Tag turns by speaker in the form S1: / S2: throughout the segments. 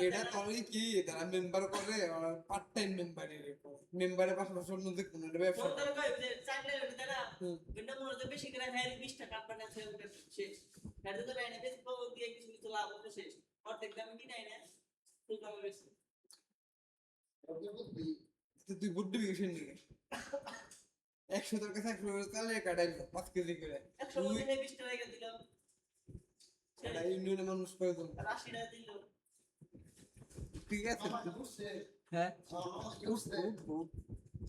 S1: এটা তুমি কি তারা মেম্বার করে পার্ট টাইম মেম্বারের পাশাপাশি অন্য যে কোনো ব্যবসা
S2: বেশি করে 20 টাকা শেষ তো দিয়ে কিছু লাভ হতো শেষ অর্ধেক দামে কি নাই না ফুল দামে বেশি
S1: তুই বুদ্ধি বিকেশন নিয়ে 100 টাকা 100 চালে কাটাই 5 কেজি করে
S2: 100 টাকা 20 টাকা দিল
S1: এটা ইউনিয়নের মানুষ প্রয়োজন
S2: 80 টাকা দিল
S1: ঠিক আছে হ্যাঁ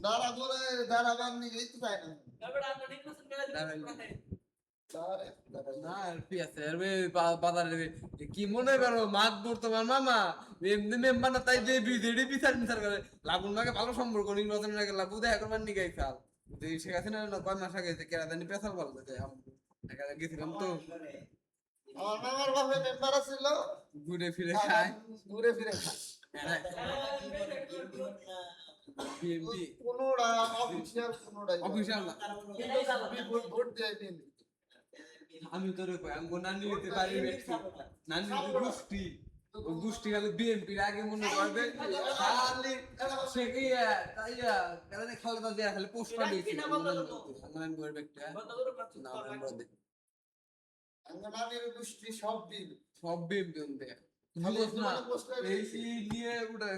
S3: দাঁড়া বলে দাঁড়াবার নিয়ে তো চাই না
S2: তারপর আমরা নির্বাচন করে
S1: না কি আছে বাজারে কি মনে করো মাত তোমার মামা এমনি মেম্বার না তাই যে বিজেডি বিচার করে লাগুন লাগে ভালো সম্পর্ক নির্বাচনের আগে লাভু দেখা করবার নিয়ে গাই খাল শেখ হাসিনা কয় মাস আগে কেরা জানি পেশাল ভালো গেছিলাম তো
S3: আমার মামার বাপে মেম্বার ছিল
S1: ঘুরে ফিরে খায়
S3: কোনোটা অফিসিয়াল না ভোট দেয়
S1: আমি তোরে কই আমি নানি নিতে পারি নানি গোষ্ঠী গোষ্ঠী খালি বিএনপির আগে মনে করবে খালি সে কি কারণে খালেদা জিয়া খালি পোস্টার দিয়েছে আমি করবে একটা না বলবে
S3: নানির গোষ্ঠী সব
S1: বিএনপি এই নিয়ে ওটা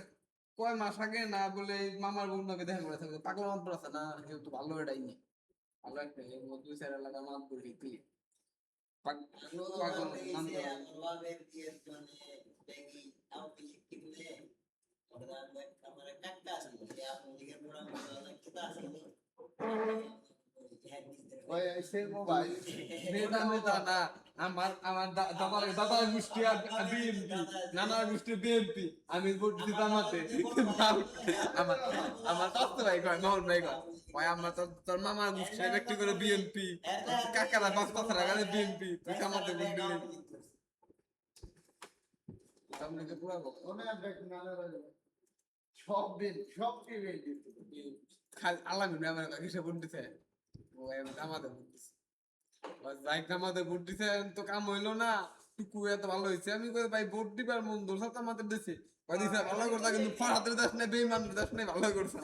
S1: কয় মাস আগে না বলে মামার বোনকে দেখা করে থাকবে পাগল মাত্র আছে না যেহেতু ভালো এটাই নেই ভালো একটা দুই চার এলাকা মাত বলি কি দাদার গোষ্ঠী বিএনপি নানার গোষ্ঠী বিএনপি আমি ভোট দিতে জামাতে আমার চাচা ভাই কয় মোহন ভাই কয় আমার তোর মামার গোষ্ঠী ব্যক্তি করে বিএনপি কাকারা বাস কথা রাখালে বিএনপি তুই জামাতে ভোট দিবি খালি আলামিন আমার কিসে ভোট দিতে আমাদের ভোট দিছে তো কাম হইলো না টুকু এত ভালো হয়েছে আমি ভাই ভোট দিবার মন দোষ আমাদের দেশে ভালো করতা কিন্তু ফরাতের দেশ নেই বেইমান দেশ নেই ভালো করছে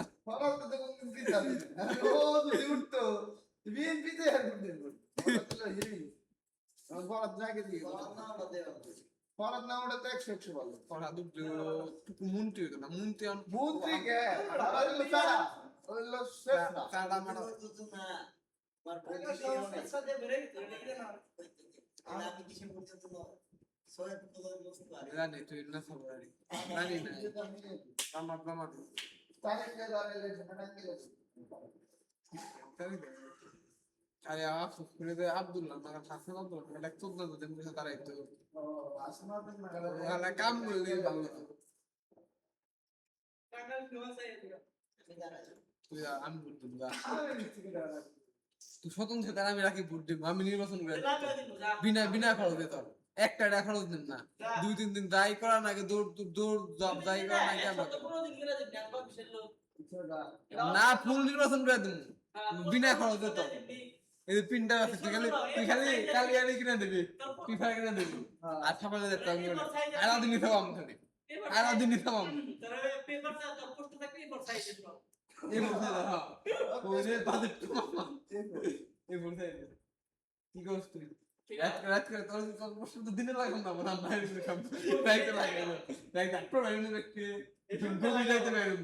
S3: ফরাত না ওটা তো 100 ভালো
S1: ফরাত মন্ত্রী হতো না মন্ত্রী
S3: কে
S1: আব্দুল্লাহ তারাই তো কাম করলে ভালো আমি ভোট দিব তুই স্বতন্ত্র তার আমি রাখি ভোট দিব আমি নির্বাচন করে বিনা খরচে তোর একটা খরচ দিন না 2-3 দিন যাই করার নাকি দৌড় জব যাই করার নাকি না ফুল নির্বাচন করে দিন বিনা খরচে তোর এই পিনটা আছে তুই খালি কালি কিনে দিবি পিফা কিনে দিবি আর ছাপালে যেতে হবে আর দিন নিতে পারবো খালি আর দিন নিতে পারবো এই বলতে দাও ওরে বাদে এই বলতে কি করছ তুই রাত করে তোর প্রশ্ন তো দিনে লাগাম না মনে বাইরে করে সব বাইরে লাগে না লাইক দ্যাট প্রবলেম দেখতে তুমি যাইতে পারো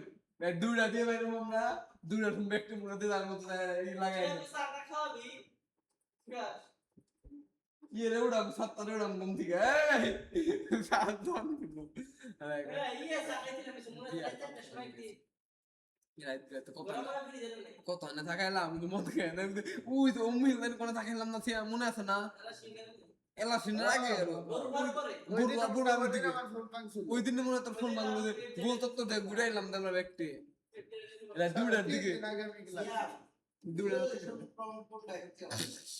S1: দুইটা দিয়ে বাইরে আমরা দুইটা তুমি ব্যক্তি মনে দিয়ে তার মতো এই লাগাই ये रे उड़ा सत्ता रे उड़ा घूम थी गए साथ दोन ये साथ लेते ना सुनो ना কত না থাকাইলাম মত খেয়ে না ওই তো অমনি কোন থাকাইলাম না সে মনে আছে না এলাসিনের আগে ওই দিন মনে তোর ফোন ভাঙলো যে গোল তত্ত্ব দেখ ঘুরাইলাম তাহলে ব্যক্তি দুটার দিকে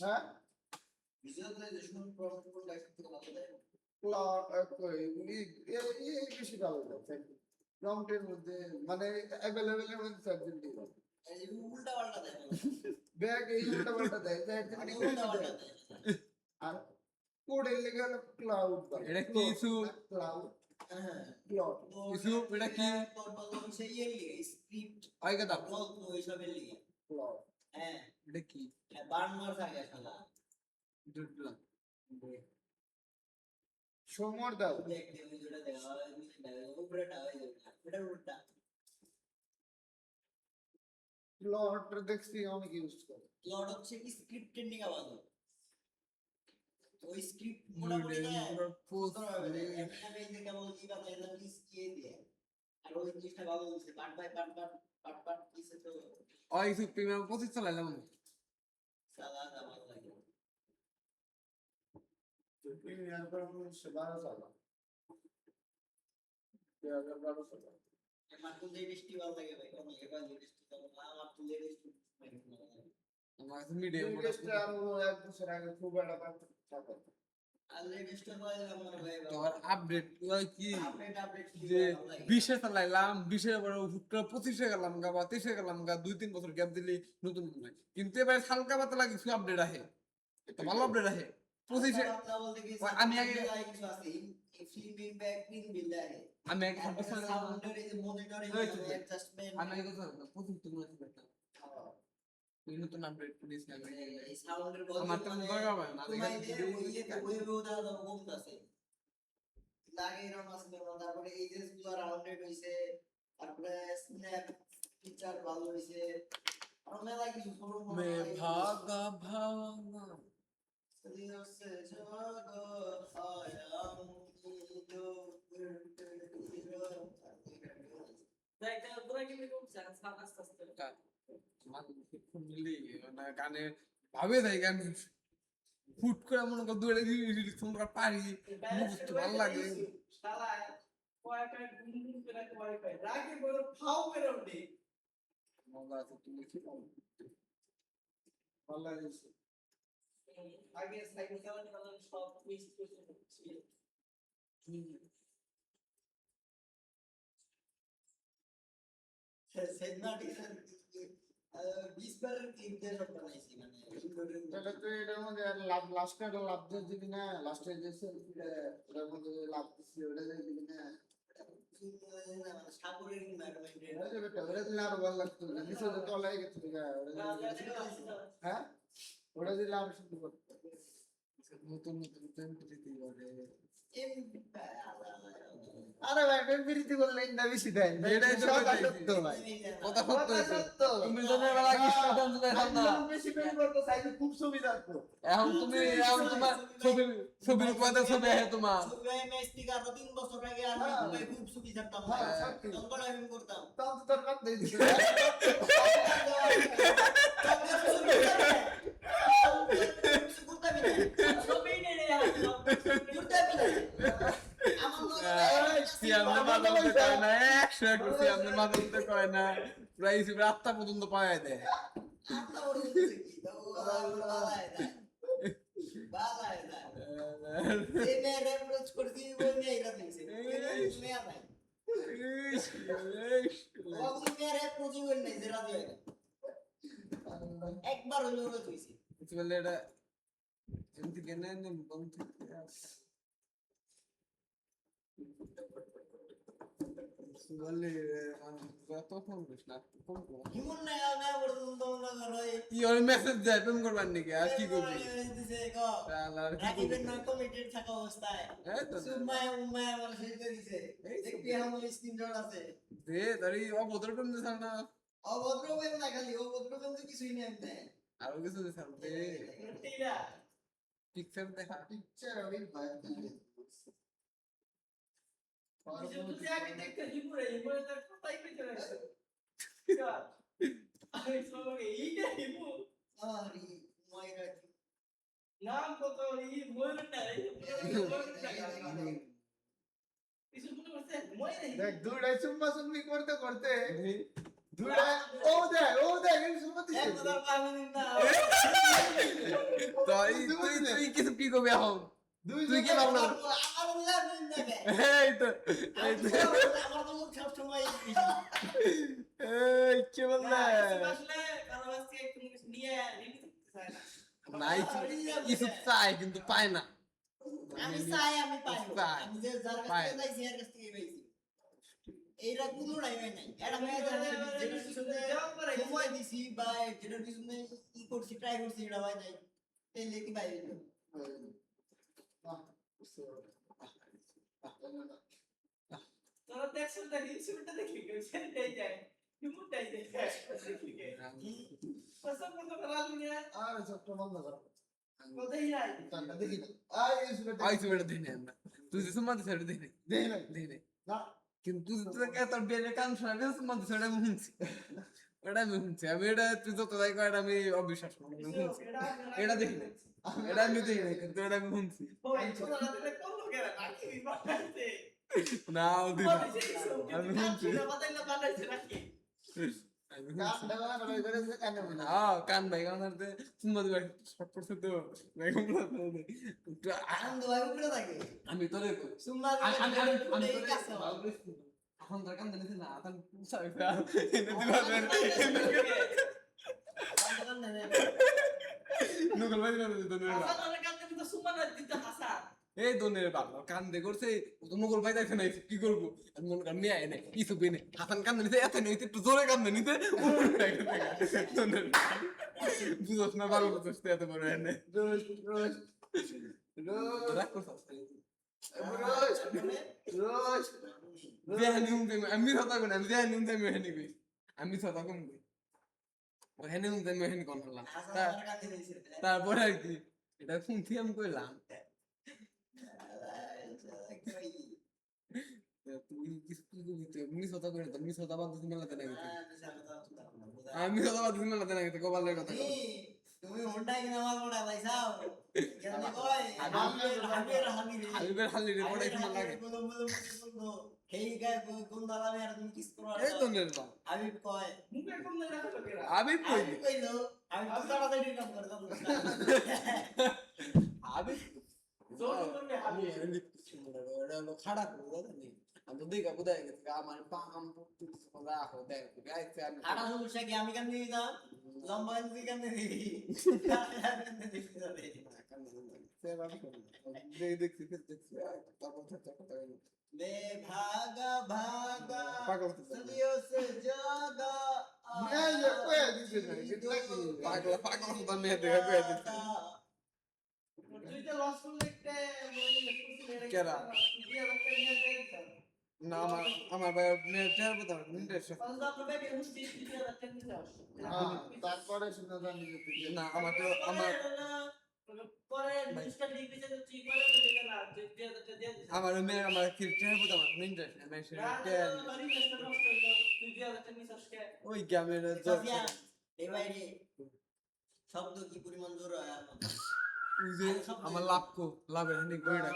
S3: হ্যাঁ বেশি ভালো মধ্যে মানে ব্যাগ এই উল্টা পাল্টা দেয়
S2: মানে উল্টা পাল্টা দেয়।
S3: আর কোডের লেগে হলো ক্লাউড
S1: এটা কি কিছু
S3: ক্লাউড
S2: হ্যাঁ।
S3: ক্লাউড
S1: কিছু এটা কি
S2: তোর বললাম হচ্ছে ইয়ের লিগে, script,
S1: আই কথা
S2: গল্প এইসবের লিগে।
S3: ক্লাউড
S2: হ্যাঁ,
S1: এটা কি
S2: বার্ন মার থাকে শালা।
S3: সমর দাও
S2: দেখতে ওই যেটা দেখা হয়, উপরেটা হয়ে যাবে না, এটার উল্টা।
S3: ক্লাউড দেখছি অনেক ইউজ করে
S2: প্লট হচ্ছে কি স্ক্রিপ্টের নিয়ে বাঁধো। ওই স্ক্রিপ্ট মোটামুটি দেয়,
S1: পোস্ট
S2: একটা পেজে কেবল কি বানায় না, কি দিয়ে দেয়। আর ওই জিনিসটা ভালো হচ্ছে, পার্ট বাই পার্ট দিছে তো
S1: ওই কিছু প্রিমিয়াম 25 চালাইলাম আমি
S2: সাদা ভালো লাগে।
S3: প্রিমিয়াম করে 12 চালা 2012 চালা
S2: আমার তো লেটেস্ট ভালো লাগে ভাই, অনেক এবার লেটেস্ট ভালো না, আমার তো লেটেস্ট
S1: আমার কাছে মিডিয়াম
S3: লেটেস্ট আর এক বছর আগে খুব একটা পার্থক্য থাকে
S2: আর লেটেস্ট ভালো আমার ভাই
S1: তোর আপডেট ওই কি
S2: আপডেট
S1: যে 20 এ চালাইলাম 20 এর পরে হুট করে 25 এ গেলাম গা বা 23 এ গেলাম গা 2-3 বছর গ্যাপ দিলি নতুন মনে হয় কিন্তু এবার হালকা পাতলা কিছু আপডেট আহে তো ভালো আপডেট আহে 25 এ আমি আগে
S2: কিছু আছে ফিল্মিং ব্যাক পিন বিল আছে,
S1: আমি আগে 26 এ
S2: সাউন্ডের এই যে মনিটরে
S1: এই তো।
S2: অ্যাডজাস্টমেন্ট,
S1: আমি আগে কথা 25 তুমি আছে বেটা তুই নতুন আপডেট করিস না
S2: এই সাউন্ডের
S1: আমার তো দরকার হবে না
S2: ওই রোদা দাও কমতাছে লাগে এরকম আছে না, তারপরে এজেস গুলো রাউন্ডেড হইছে, তারপরে স্ন্যাপ ফিচার ভালো হইছে, আর মেলা কিছু ছোট বড়
S1: মে ভাগা ভাগা
S2: দিও সে জাগো আয়াম দো দেখ তোরা কি বের করছিস আস্তে আস্তে
S1: গানে ভাবে যাই গান ফুট করে মনে কর দূরে তোমরা পারি মুখস্থ ভালো লাগে
S2: শালা কয়টা গুনগুন করে করে পায় রাগে বড় ফাও করে ওঠে।
S1: মজা আছে তুমি কি
S3: ভালো লাগে
S2: আগে সাইকেল চালানো সব মিস করছি। সেদনাটি 20 বারের ক্লিপ দিয়ে সব বানাইছি, মানে
S3: এটা তো এটার মধ্যে লাভ লাস্টে একটা লাভ দিয়ে দিবি না লাস্টে যে সেলফিটা ওটার মধ্যে যে লাভ দিচ্ছি ওটা দিয়ে দিবি না
S2: সাগরের এনভায়রনমেন্টে
S3: ওটা যে বেটা ওটা দিলে আরো ভালো লাগতো নিচে যে তলায় গেছে হ্যাঁ ওটা দিলে আরো সুন্দর করতো
S1: নতুন নতুন টেম্পলেট করে
S3: আরে ভাই বেরিতে করলে না বেশি দেয়
S1: এটাই তো
S3: কথা
S1: বলছি।
S3: সত্য ভাই
S1: কথা সত্য
S3: কথা
S1: হইছে।
S3: সত্য
S1: তুমি তো বেলা কি স্টুডেন্ট দেখাল না
S3: আমি বেশি পেন করতে চাইলে খুব সুবিধা হতো
S1: এখন তোমার ছবির পয়দা ছবি আহে তোমার
S2: ছবি এমএসটি কার 3 বছর আগে আমি ভাই খুব সুবিধা করতাম,
S3: হ্যাঁ সত্যি
S2: তখন আমি করতাম
S3: তাও তো তোর কথা দিছি
S1: সিয়ামনে মাদলতে কয় না 100 সিয়ামনে মাদলতে কয় না প্রাইস রাতটা পর্যন্ত পাওয়া দেয়
S2: একবার হলো হয়েছে
S1: বলে এটা এমনি কেন বন্ধু বলে কত ফোন করিস না ফোন কর
S2: হিমন নাই আমি পর্যন্ত না করে
S1: ই ওর মেসেজ যায় প্রেম করবার নাকি আর কি করবি
S2: দিছে গো
S1: শালার কি
S2: রাকিবের
S1: করবি?
S2: নয় কমিটেড থাকা অবস্থায়
S1: এই তো
S2: সুমায় উমায় আমার সেটা দিছে দেখবি আমার স্ক্রিনশট আছে
S1: দে তারি অভদ্র প্রেম দিছ না
S2: অভদ্র বেন না খালি অভদ্র বেন তো কিছুই নেই এমনি
S1: আরো কিছু দিছ দে
S2: এইটা
S1: পিকচার দেখা
S3: পিকচার ওই ভাই
S2: তুই আগে দেখতে হিমুরে হিমুরে তো কোথায় পেতে লাগছে আরে সবাই এইটা হিমু আরে ময়রা নাম কত এই ময়ূরটা কিছু মনে করছে ময়রা
S3: দেখ দুইটাই চুম্মা চুম্মি করতে করতে দুইটাই ও দেখ এই সুম্মা দিছে
S2: একদম কামিন না
S1: তুই কিছু কি করবি এখন তুই কি ভাবনা
S2: আমার দিলাম দেখে
S1: এই তো এই তো
S2: আমার তো মুখ সব সময়
S1: এই কি বললে
S4: আসলে কারো কাছ থেকে কোনো কিছু নিয়ে ঋণ করতে চায় না।
S1: নাই কিছু চাই কিন্তু পায় না
S2: আমি চাই আমি পাই
S1: চাই।
S2: আমি যে যার কাছ
S1: পাই।
S2: থেকে চাইছি এর কাছ থেকে পাইছি এইটা কোনো নাই হয় নাই এটা মেয়ে যেটার পিছনে সময় দিছি বা যেটার পিছনে ই করছি ট্রাই করছি এটা হয় নাই তাইলে কি পাই
S4: তোরা দেখছিস না হিসেবটা দেখলি কেউ সেটাই যায় হিমুটাই যায় দেখলি কে কসম করে রাজু নিয়ে
S3: আর ছোট্ট বন্ধ কর
S4: কোথায় যাই
S3: টাকা দেখি না আই
S1: আই সুবেটা দিনে না তুই যে সম্মান ছেড়ে দিনে
S3: দেই না
S1: দিনে
S3: না
S1: কিন্তু তুই তো তোর বেলে কান শোনাবে সম্মান ছেড়ে মুহনছি এটা আমি শুনছি আমি এটা তুই যত যাই কর আমি অবিশ্বাস করি আমি শুনছি এটা দেখি না এটা আমি দেখি না কিন্তু এটা আমি শুনছি
S4: ওই ছোটরা দিলে কোন লোকেরা নাকি বানাইছে
S1: না ওদি না আমি শুনছি
S4: বাতাইলা বানাইছে নাকি
S1: আমি
S3: কান
S1: শুনছি
S3: দেওয়া না করে করে কানে না
S1: কান ভাই কান ধরতে সুন্দর দিবা শর্ট করছে তো বেগম
S2: আনন্দ ভাই উপরে থাকে
S1: আমি তোরে কই
S2: সুম্মা
S1: আমি
S2: তোরে
S1: তোরে
S2: কাছে
S1: এখন তোর কান দিলে না এখন সাই এনে দিবা নুগল ভাই না দনের
S4: হাসান অনেক কাছে তো সুমানা দিতে হাসান
S1: এই দনের বাবা কান দে করছে তো নুগল ভাই দেখে নাই কি করব আমি মনে কর মেয়ে এনে কিছু বিনে হাসান কান দিতে এত নেই একটু জোরে কান দিতে দনের বুঝছ না ভালো বুঝছ এত বড় এনে
S3: রোজ রোজ রোজ
S1: রাখ করছস
S3: রোজ রোজ
S1: দেহানি উমতে আমি কথা কোন আমি দেহানি উমতে আমি হেনি কই আমি কথা কম কই ও হেনি উমতে আমি হেনি কোন হলাম
S2: হাসান কাছে দিয়েছে
S1: তারপরে আর কি এটা শুনছি আমি কইলাম তুই কিছু কি করবি তুই এমনি কথা কই না তুমি কথা বাদ দিন মেলাতে না গেছে আমি কথা বাদ দিন মেলাতে না গেছে কবালের কথা কই
S2: তুমি হোন্ডা কিনা মাল মোড়া লাইছাও কেন কই হাবির
S1: হাবিবের হালি রে পড়াই না লাগে
S2: হেই গায় কোন দালামে আর তুমি কিস করো
S1: এই তো নেরবা
S2: হাবিব কয়
S4: মুখে কম না রাখো লোকেরা
S1: আবি কই
S2: হাবিব কইলো আমি তো তাড়াতাড়ি কাম করতাম
S1: আবি
S4: জোর করবে
S1: আমি
S4: হাবিব।
S1: এমনি কিছু মনে হয় ওরা হলো খারাপ করে জানি আমি দেখা বুঝাই গেছে আমার পাম পুত্তু সদা হো দেখ গাইছে আমি
S2: আটা সমস্যা কি আমি কেন দিই না লম্বা তুই কেন দিই
S1: দেখছি দেখছি তারপর কথা
S2: ले भागा भागा
S1: पागल होते हैं।
S2: सदियों से जागा
S3: मैं ये कोई दिसे ना कितना की
S1: পাগলা তো মেয়ে দেখে কয়ে দিচ্ছে
S4: তুই তো লস করলে একটা ওই কুসুমের
S1: কেরা?
S4: দিয়ে রাখতে নিয়ে যাইছ
S1: না আমার ভাই মেয়ে টের বলতে পারে ইন্টারেস্ট
S4: পাঁচটা প্রবে বেশ দিয়ে রাখতে নিয়ে যাস
S3: তারপরে শুনে জানি যে তুই
S1: না আমার তো আমার
S4: পরে নিউজটা লিখে যে তুই করে দিলে না দিয়ে দিস
S1: আমার মেয়ে আমার কি টের বলতে পারে ইন্টারেস্ট আমি সেটা টের ওই গ্রামের
S2: সাফিয়া এই বাইরে শব্দ কি পরিমাণ জোর হয় আমার
S1: ওই যে আমার লাভের হানি গইড়া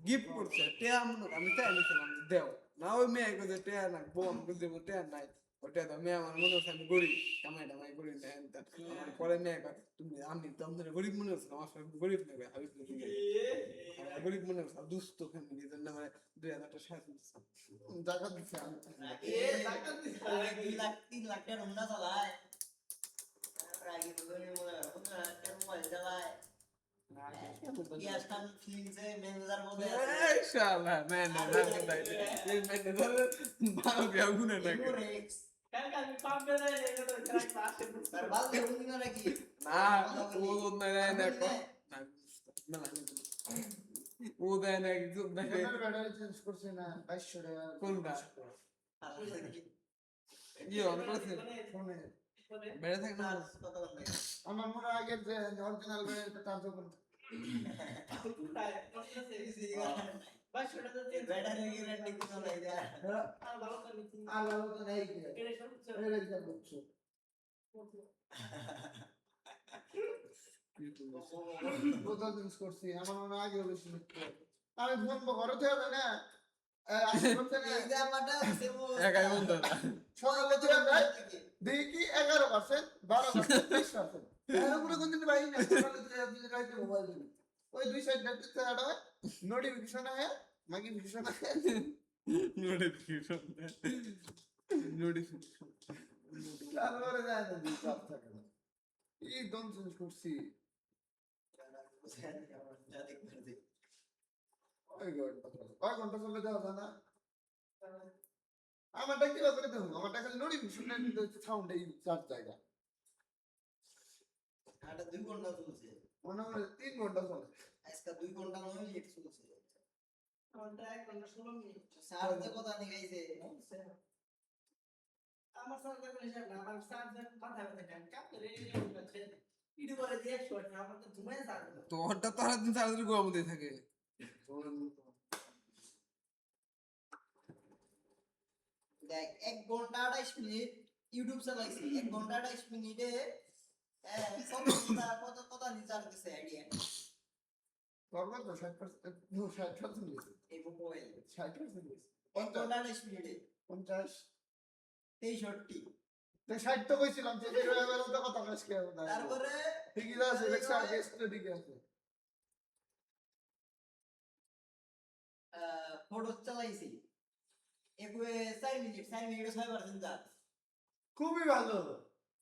S1: গিফট করছে টেয়া আমি তাই নিছিলাম দেও না ওই মেয়ে কইছে টেয়া না বোন কইছে টেয়া নাই ওটা তো মেয়ে আমার মনে হচ্ছে আমি গরিব কামাই করি না আমার পরে মেয়ে কয় তুমি আমি তো আমাদের গরিব মনে হচ্ছে আমার সঙ্গে গরিব নেবে হাবিব আমার গরিব মনে হচ্ছে দুস্থ ফ্যামিলি জন্য আমার 2000 টাকা সাহায্য দিচ্ছে
S3: জায়গা দিছে
S2: তিন লাখ টাকা হুন্ডা চালায় আগে তো গনি মনে হয় মোবাইল চালায় গ্যাস টান ফিলিংসে ম্যানেজার বলে
S1: এই শালা ম্যানেজার কোথায় এই ম্যানেজার ভালো বিয়া গুনে না
S2: রেক্স
S4: কালকে আমি পাম্প বেড়ে রেখে তো ক্লাসে
S2: আর বাল দেখুন না নাকি
S1: না ও না না না ও দেয় না কিছু দেখে
S3: ব্যাটারি চেঞ্জ করছে না 2200 টাকা
S1: কোনটা ইয়ে অন করেছে
S3: ফোনে
S1: বেড়ে থাকে না
S3: আমার মনে আগে যে অরিজিনাল ব্যাটারি তার যখন
S2: ব্যাটারি গ্যারান্টি কোনো নাই দেয়া
S3: আলাদা তো নাই কি এটা কি বুঝছো বোতল চেঞ্জ করছি আমার মনে আগে বেশি আমি ফোন ঘরে তো হবে না আসলে করতে না
S2: এই জামাটা সেমো
S1: একাই বন্ধ না
S3: সকালে তো দেখি 11% 12% 20% এর উপরে কোন দিন ভাই না সকালে তো আপনি রাইতে মোবাইল ওই দুই সাইড দেখতে আড়া নোটিফিকেশন আয় নোটিফিকেশন আয়
S1: নোটিফিকেশন
S3: তারপরে যায় না দুই চাপ থাকে না এই দম চেঞ্জ করছি কয় ঘন্টা চলে যাওয়া যায় না আমারটা কি করে দেখুন আমারটা খালি নোটিফিকেশন সাউন্ড এই চার জায়গা
S2: এটা 2 ঘন্টা চলছে
S3: মনে হয় 3 ঘন্টা চলে
S2: আজকে 2 ঘন্টা নয় লেট চলছে
S4: ঘন্টা 1 ঘন্টা 16 মিনিট
S2: স্যার যে কথা নিগাইছে
S4: আমার সরকার করে না আমার স্যার যে কথা বলে কেন কাপ করে আছে ইডু করে দিয়ে শট আমার তো ঘুমায় স্যার
S1: তোরটা তো সারাদিন সারাদিন ঘুমাতে থাকে
S2: দেখ 1 ঘন্টা 28 মিনিট ইউটিউব চালাইছি 1 ঘন্টা 28 মিনিটে কত কথা নিচার দিছে আইডিয়া
S3: করবে তো 60% নো 60% দিছে
S2: এই মোবাইল
S3: 60% দিছে
S2: 1 ঘন্টা 28 মিনিটে
S3: 50
S2: 63
S3: তো 60 তো কইছিলাম যে এই বেলা তো কথা বেশ কেউ না
S2: তারপরে
S3: ঠিকই আছে দেখছ আগে স্টাডি কে আছে
S2: ফটো চালাইছি 4 মিনিট 6% চার্জ
S3: খুবই ভালো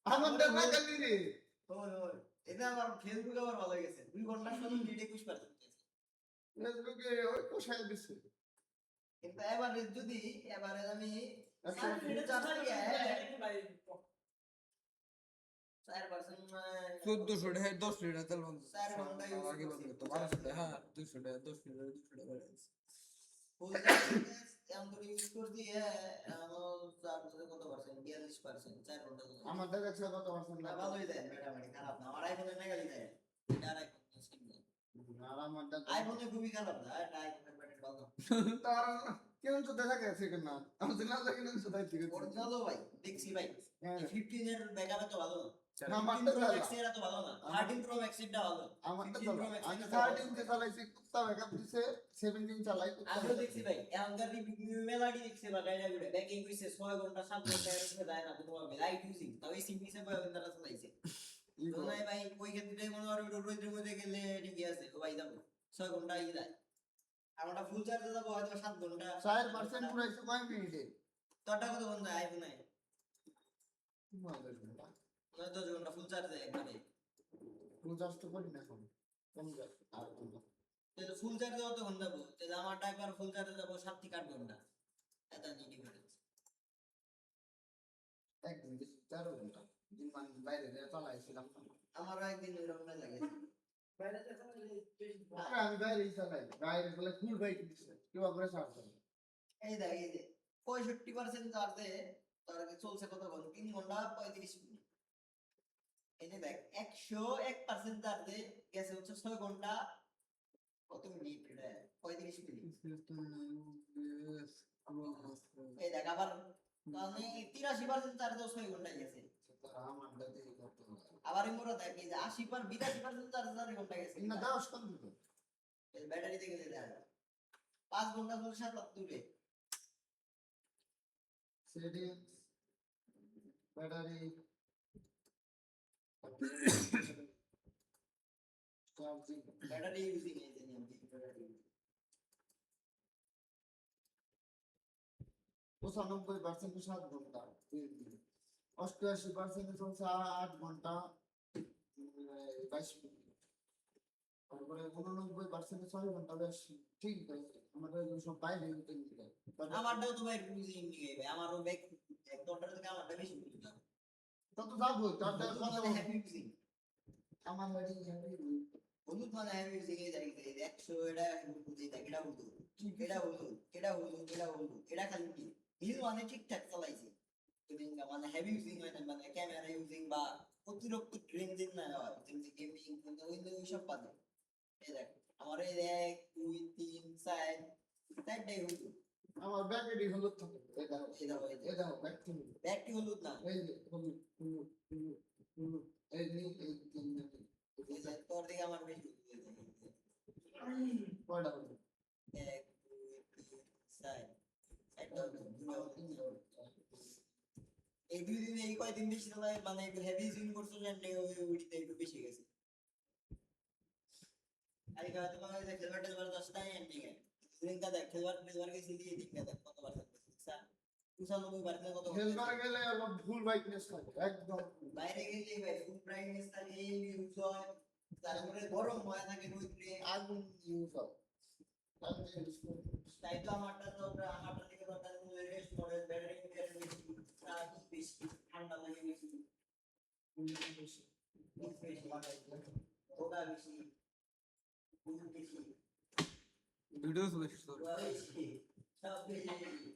S3: আমার দেখা গেলি রে
S2: ওই ওই এটা আমার ফেসবুকে আবার ভালো গেছে 2 ঘন্টা 7 মিনিট 21%
S3: ফেসবুকে ওই পোষায় দিছে
S2: কিন্তু এবারে যদি এবারে আমি
S3: 100
S2: মিনিট চার্জ করি 4%
S1: 1400 টাকা 10 লিটার তেল বন্ধ
S2: 4 ঘন্টা ইউজ
S1: আগে বন্ধ তো 1200 টাকা হ্যাঁ 200 টাকা 10 লিটার 200 টাকা বেড়ে গেছে
S2: ফুল চার্জ এমন করে ইউজ করে দিয়ে আমার চার্জ কত পার্সেন্ট 42% 4 ঘন্টা চলে
S3: আমার দেখা যাচ্ছে কত পার্সেন্ট
S2: না ভালোই দেয় মোটামুটি খারাপ না আমার আইফোনে মেগালি দেয় এটা আর আইফোন
S3: আর আমার দেখা
S2: আইফোনে খুবই খারাপ না এটা আইফোনের ব্যাটারি ভালো
S3: তার কেমন তো দেখা গেছে কেন না আমার দিন লাগে না তো তাই ঠিক আছে
S2: অরিজিনাল ভাই দেখছি ভাই
S3: হ্যাঁ
S2: 15 এর ব্যাকআপ তো ভালো না
S3: না
S2: 15
S3: মারতে
S2: প্রো
S3: চালা
S2: ম্যাক্স এর তো ভালো না 13 প্রো ম্যাক্স এর ভালো
S3: আমার তো
S2: 15 প্রো ম্যাক্স
S3: আমি
S2: এর
S3: 13 তে চালাইছি কুত্তা ব্যাকআপ দিছে 17 চালাই কুত্তা
S2: আমিও দেখছি ভাই এখনকার রিভিউ মেলাডি দেখছি বা গাইডা গুড়ে ব্যাকিং কইছে 6 ঘন্টা 7 ঘন্টা এর মধ্যে দেয় না কোনো লাইট ইউজিং তাও এই সিম্পলি সে বয় বন্ধরা চালাইছে তো নাই ভাই ওই ক্ষেত্রে মনে হয় রোদের মধ্যে গেলে ঠিকই আছে ও ভাই যাবো 6 ঘন্টা ই যায় আমরা ফুল চার্জে যাবো হয়তো 7 ঘন্টা
S3: 4% পুরাইছে কয় মিনিটে
S2: তোরটা কত ঘন্টা আইফোনে
S3: মাদের
S2: 10 ঘন্টা ফুল চার্জে একবারে
S3: পূজা তো করি না এখন কম যায় আর তো
S2: তাহলে ফুল চার্জে কত ঘন্টা যাবো তাহলে আমারটা একবার ফুল চার্জে যাবো 7 থেকে 8 ঘন্টা এটা নিয়ে ডিফারেন্স
S3: একদিন 4 ঘন্টা দিন মান বাইরে চালাইছিলাম
S2: আমারও একদিন এরকম লাগে
S4: বাইরে থেকে বেশি
S3: আরে আমি বাইরেই চালাই বাইরে বলে ফুল বাইক দিছে কেউ করে চার্জ করে
S2: এই দেখ এই যে 65% চার্জে তার আগে চলছে কত ঘন্টা 3 ঘন্টা 35 মিনিট এই যে দেখ 101% চার্জে গেছে হচ্ছে 6 ঘন্টা কত মিনিট এটা 35 মিনিট এই দেখ আবার মানে 83% চার্জে 6 ঘন্টা গেছে
S3: আমার দাদি করতে
S2: আবার ইমোরা দেখ এই যে 82% চার্জে 4 ঘন্টা গেছে
S3: না দাও কত দিতে
S2: এই ব্যাটারিতে গেলে দেখ 5 ঘন্টা চলে 77
S3: settings battery charging
S2: battery using এই যে নিয়ম ব্যাটারি
S3: 95% 7 ঘন্টা 88% চলছে 8 ঘন্টা 22 মিনিট তারপরে 99% 6 ঘন্টা বেশ ঠিক আছে আমাদের সব বাইরে
S2: আমারটাও তো ভাই ইউজিং নিয়ে ভাই আমারও ব্যাক এক ঘন্টার থেকে আমারটা বেশি ইউজিং
S3: তত যাবো তারটা
S2: মানে হ্যাপি ইউজিং
S3: আমার বাড়ি
S2: হলুদ মানে হ্যাপি ইউজিং এই জায়গায় 100 এটা হলুদ এটা হলুদ এটা হলুদ এটা হলুদ এটা হলুদ এটা খালি কি হিল মানে ঠিকঠাক চালাইছে যদি মানে হেভি ইউজিং হয় না মানে ক্যামেরা ইউজিং বা অতিরিক্ত রেঞ্জিং না হয় যেমন গেমিং ওই সব পাবে এই দেখ আমার এই 1 2 3 4 চারটাই হলুদ
S3: আমার ব্যাটারি হলুদ থাকে এটা
S2: এটা
S3: ব্যাটারি
S2: হলুদ না
S3: এই যে হলুদ হলুদ হলুদ হলুদ এই নীল এই তিন
S2: এই যে তোর দিকে আমার বেশি
S3: কয়টা হলুদ
S2: 1 2 3 4 এই 2 দিনে এই কয়দিন বেশি চালায় মানে একটু হেভি ইউজিং করছো জানলে ওইটা একটু বেশি গেছে আই গায় তোমার যে খেলবার দশটাই এমনি গে দিনটা দেখ খেলবার গেছি দিয়ে দিনটা দেখ কত বার স্যার 95 বার কত
S3: খেলবার গেলে অলপ ভুল ব্রাইটনেস থাকে একদম
S2: বাইরে গেলে ভাই ফুল ব্রাইটনেস থাকে এই ইউজ হয় তারপরে গরম হয় থাকে রোদে
S3: আগুন ইউজ হয়
S2: তাই তো আমারটা থেকে দরকার রেস্ট করে ব্যাটারি বেশি ঠান্ডা লাগে বেশি ওটা বেশি বেশি
S1: ভিডিও বেশি
S2: বেশি সব বেশি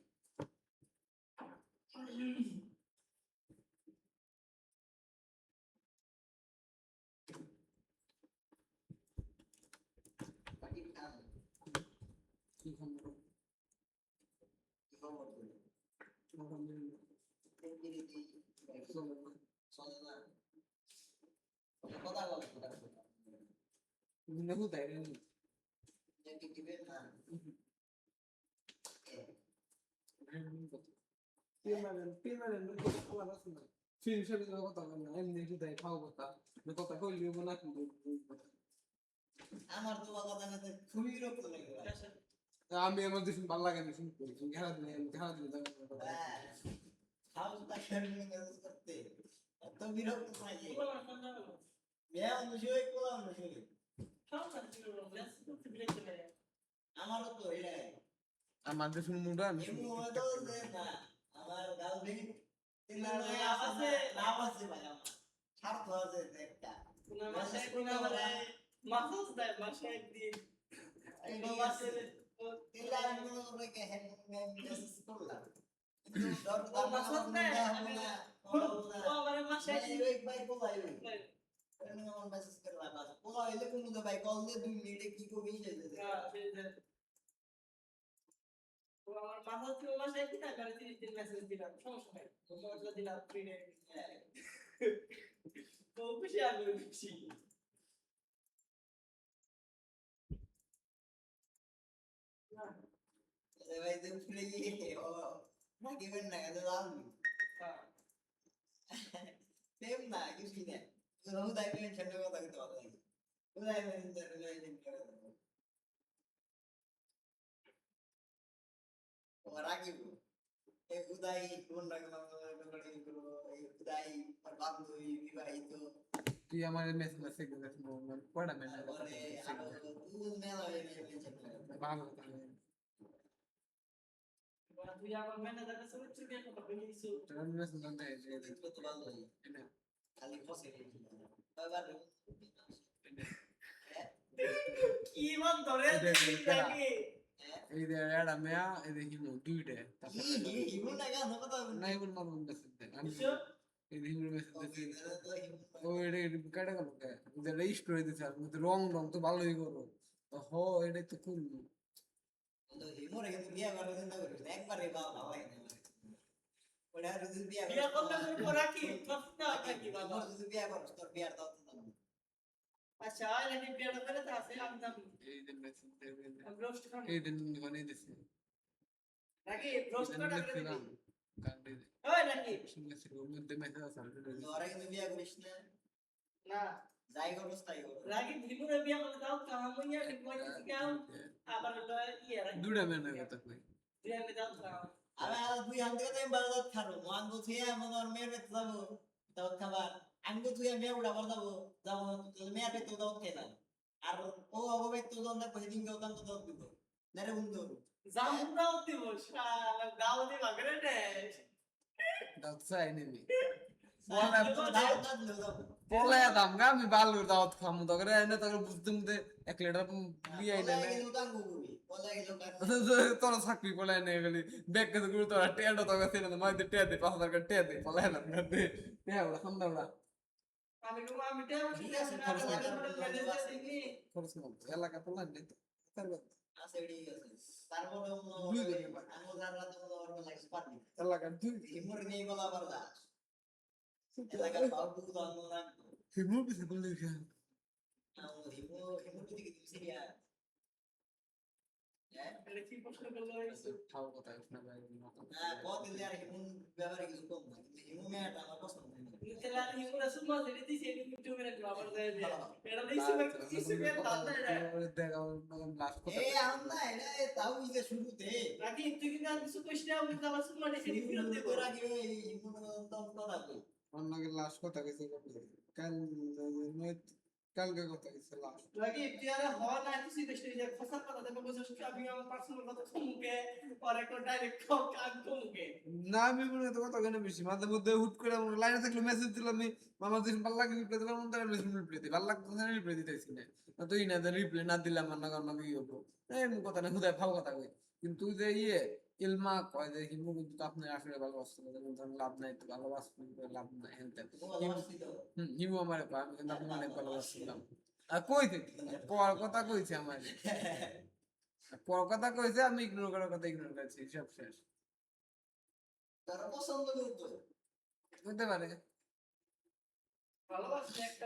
S2: বাকি কাম
S1: কি খবর
S2: খবর বলি তেমনি চলে না কথা বল
S1: দেখো তাই
S2: যে কি দিবেন না
S1: ফিল্ম সাথে কথা বলে না এমনি শুধু খাও কথা কথা কইলিও না কিন্তু
S2: আমার তো কথা না খুবই বিরক্ত লাগে
S1: আমি আমার দেশ ভালো লাগে না শুনতে খেলা দিলে
S2: হাউস টাকার মেসেজ করতে এত বিরক্ত লাগে মেয়া অনুশীলন কোলা অনুশীলন আমারও তো এটাই
S1: আমার দেশ মুন্ডা আমি
S2: এমন হয়তো যে না আমার গার্লফ্রেন্ড লাভ আছে ভাই আমার স্বার্থ আছে একটা
S4: মাসাজ দেয় মাসে একদিন খুশি আমি খুশি
S1: তুই আমার মেসেজ মেসেজ পড়া মেসেজ ভালো
S4: তুই আমার ম্যানেজার কাছে চুকে কথা বলিস
S1: মেসেজ দেয়
S2: খালি ফসে
S4: কি মন ধরে নাকি
S1: এই যে এডা মেয়া এই যে হিমু দুইটা না হিমুর মার মেসেজ দেয় আমি এই যে হিমুর মেসেজ দিছি ও এটা কাটা গেল যে রেজিস্ট করে দিছে আর রং রং তো ভালোই করো হ এটাই তো খুব
S2: একবারে ভালো লাগে না ওটা যদি বিয়া
S4: বিয়া করলে করবো রাখি কথা থাকি বাবা
S2: যদি বিয়া করছ তোর বিয়ার দাও তো
S4: আচ্ছা এলাকি বিয়াটা করে তো আছে আমি জানি
S1: এই যে মেসেজ দেবে
S4: রোস্ট খান
S1: এই দিন মানে দিছে
S4: রাখি রোস্ট করে করে দিবি
S1: কান্ডে
S4: ওই রাখি
S1: শুনলে ওর মধ্যে মেসেজ আছে
S2: তোরা কিন্তু বিয়া করিস না
S4: না
S2: যাই করস তাই কর
S4: রাখি ভিগুরে বিয়া করে দাও কামাইয়া বিকয় গাও আবার ইয়ে রাখি
S1: দুইটা মেনে কথা কই
S4: তুই আমি দাও
S2: আমি আর দুই হাত থেকে আমি বাজার খাবো মান গুছে আমার মেয়ের বেতে যাবো দাও খাবার আমি তো তুই মেয়ে উড়া বার যাবো যাবো মেয়ের বেতে দাও খেয়ে যাবো আর ও অববে তো দাও না কই দিন কেউ দাও দাও দিব নারে বন্ধু
S4: জামরাও দিব শালা দাও দি বাগরে রে
S1: দাও চাই নেবি
S2: দাও দাও
S1: পলে দাম গা আমি বালুর দাওয়াত খামু তো করে এনে তোকে বুঝতে মুতে 1 লিটার বিয়াই না তোর চাকরি পলে এনে গেলি ব্যাগ কে গুলো তোরা টেন্ডো তো গেছে না মাইতে টেয়া দে 5000 টাকা টেয়া দে পলে না দে টেয়া ওরা খাম দাও না
S4: আমি তো আমি তে
S2: ঠিক আছে,
S4: খরচ
S1: খরচ না এলাকা তো লাগে তো
S2: আসেড়ি আছে তারপরে
S1: দুই দিন
S2: আমি যারা তো ওর লাইফ পার্টি
S1: এলাকা দুই
S2: ইমর নেই বলা পারদা এলাকা বাবু তো আমরা
S1: হিমু বিছে বলে খা
S2: হিমু হিমু দিকে দিছি
S4: এটা কি প্রশ্ন করলো হইছে
S1: খাও কথা না ভাই
S2: হ্যাঁ কত দিলে আর হিমুন ব্যাপারে কিছু কম না কিন্তু হিমু মেয়েটা আমার পছন্দ হয় না
S4: তেলা কি পুরো সুমা যেতে দিছে এটা ইউটিউবে রাখলো আবার যায় যে এটা দিছে কিছু কে দাঁত না এটা
S1: দেখা লাস্ট কথা
S2: এই আমরা এটা তাও বুঝতে শুরুতে
S4: রাকি তুই কি কিছু কইছ না আমি আমার সুমা দেখে
S2: শুরু
S4: ফিরত দেব
S2: করে আগে এই হিমুন তো কথা কই
S1: অন্যকে লাস্ট কথা কইছে কাল কালকে কথা কইছে লাস্ট
S4: রাকি তুই আর হওয়া না কিছু কইছ না খসা কথা দেব বুঝছ কি আমি আমার পার্সোনাল কথা মুখে আর একটা ডাইরেক্ট কাক মুখে
S1: না আমি মনে হয় তো কথা কেন বেশি মাঝে মধ্যে হুট করে লাইনে থাকলে মেসেজ দিলাম আমি মামা দিন ভালো লাগে রিপ্লাই দিলাম তার মেসেজ রিপ্লাই দিই ভালো লাগতো না রিপ্লাই দিতেছি না তুই না রিপ্লাই না দিলাম না কারণ কি হবো এই কথা না হুদায় ফাও কথা কই কিন্তু যে ইলমা কয় যে হিমু কিন্তু আপনি আসলে ভালোবাসতে লাভ নাই তো ভালোবাসতে লাভ নাই হিমু আমার কয় আমি কিন্তু আপনার অনেক ভালোবাসছিলাম আর কই থেকে পর কথা কইছে আমার পর কথা কইছে আমি ইগনোর করার কথা ইগনোর করছি সব শেষ
S2: তার পছন্দ করতো
S1: হতে পারে
S4: ভালোবাসা একটা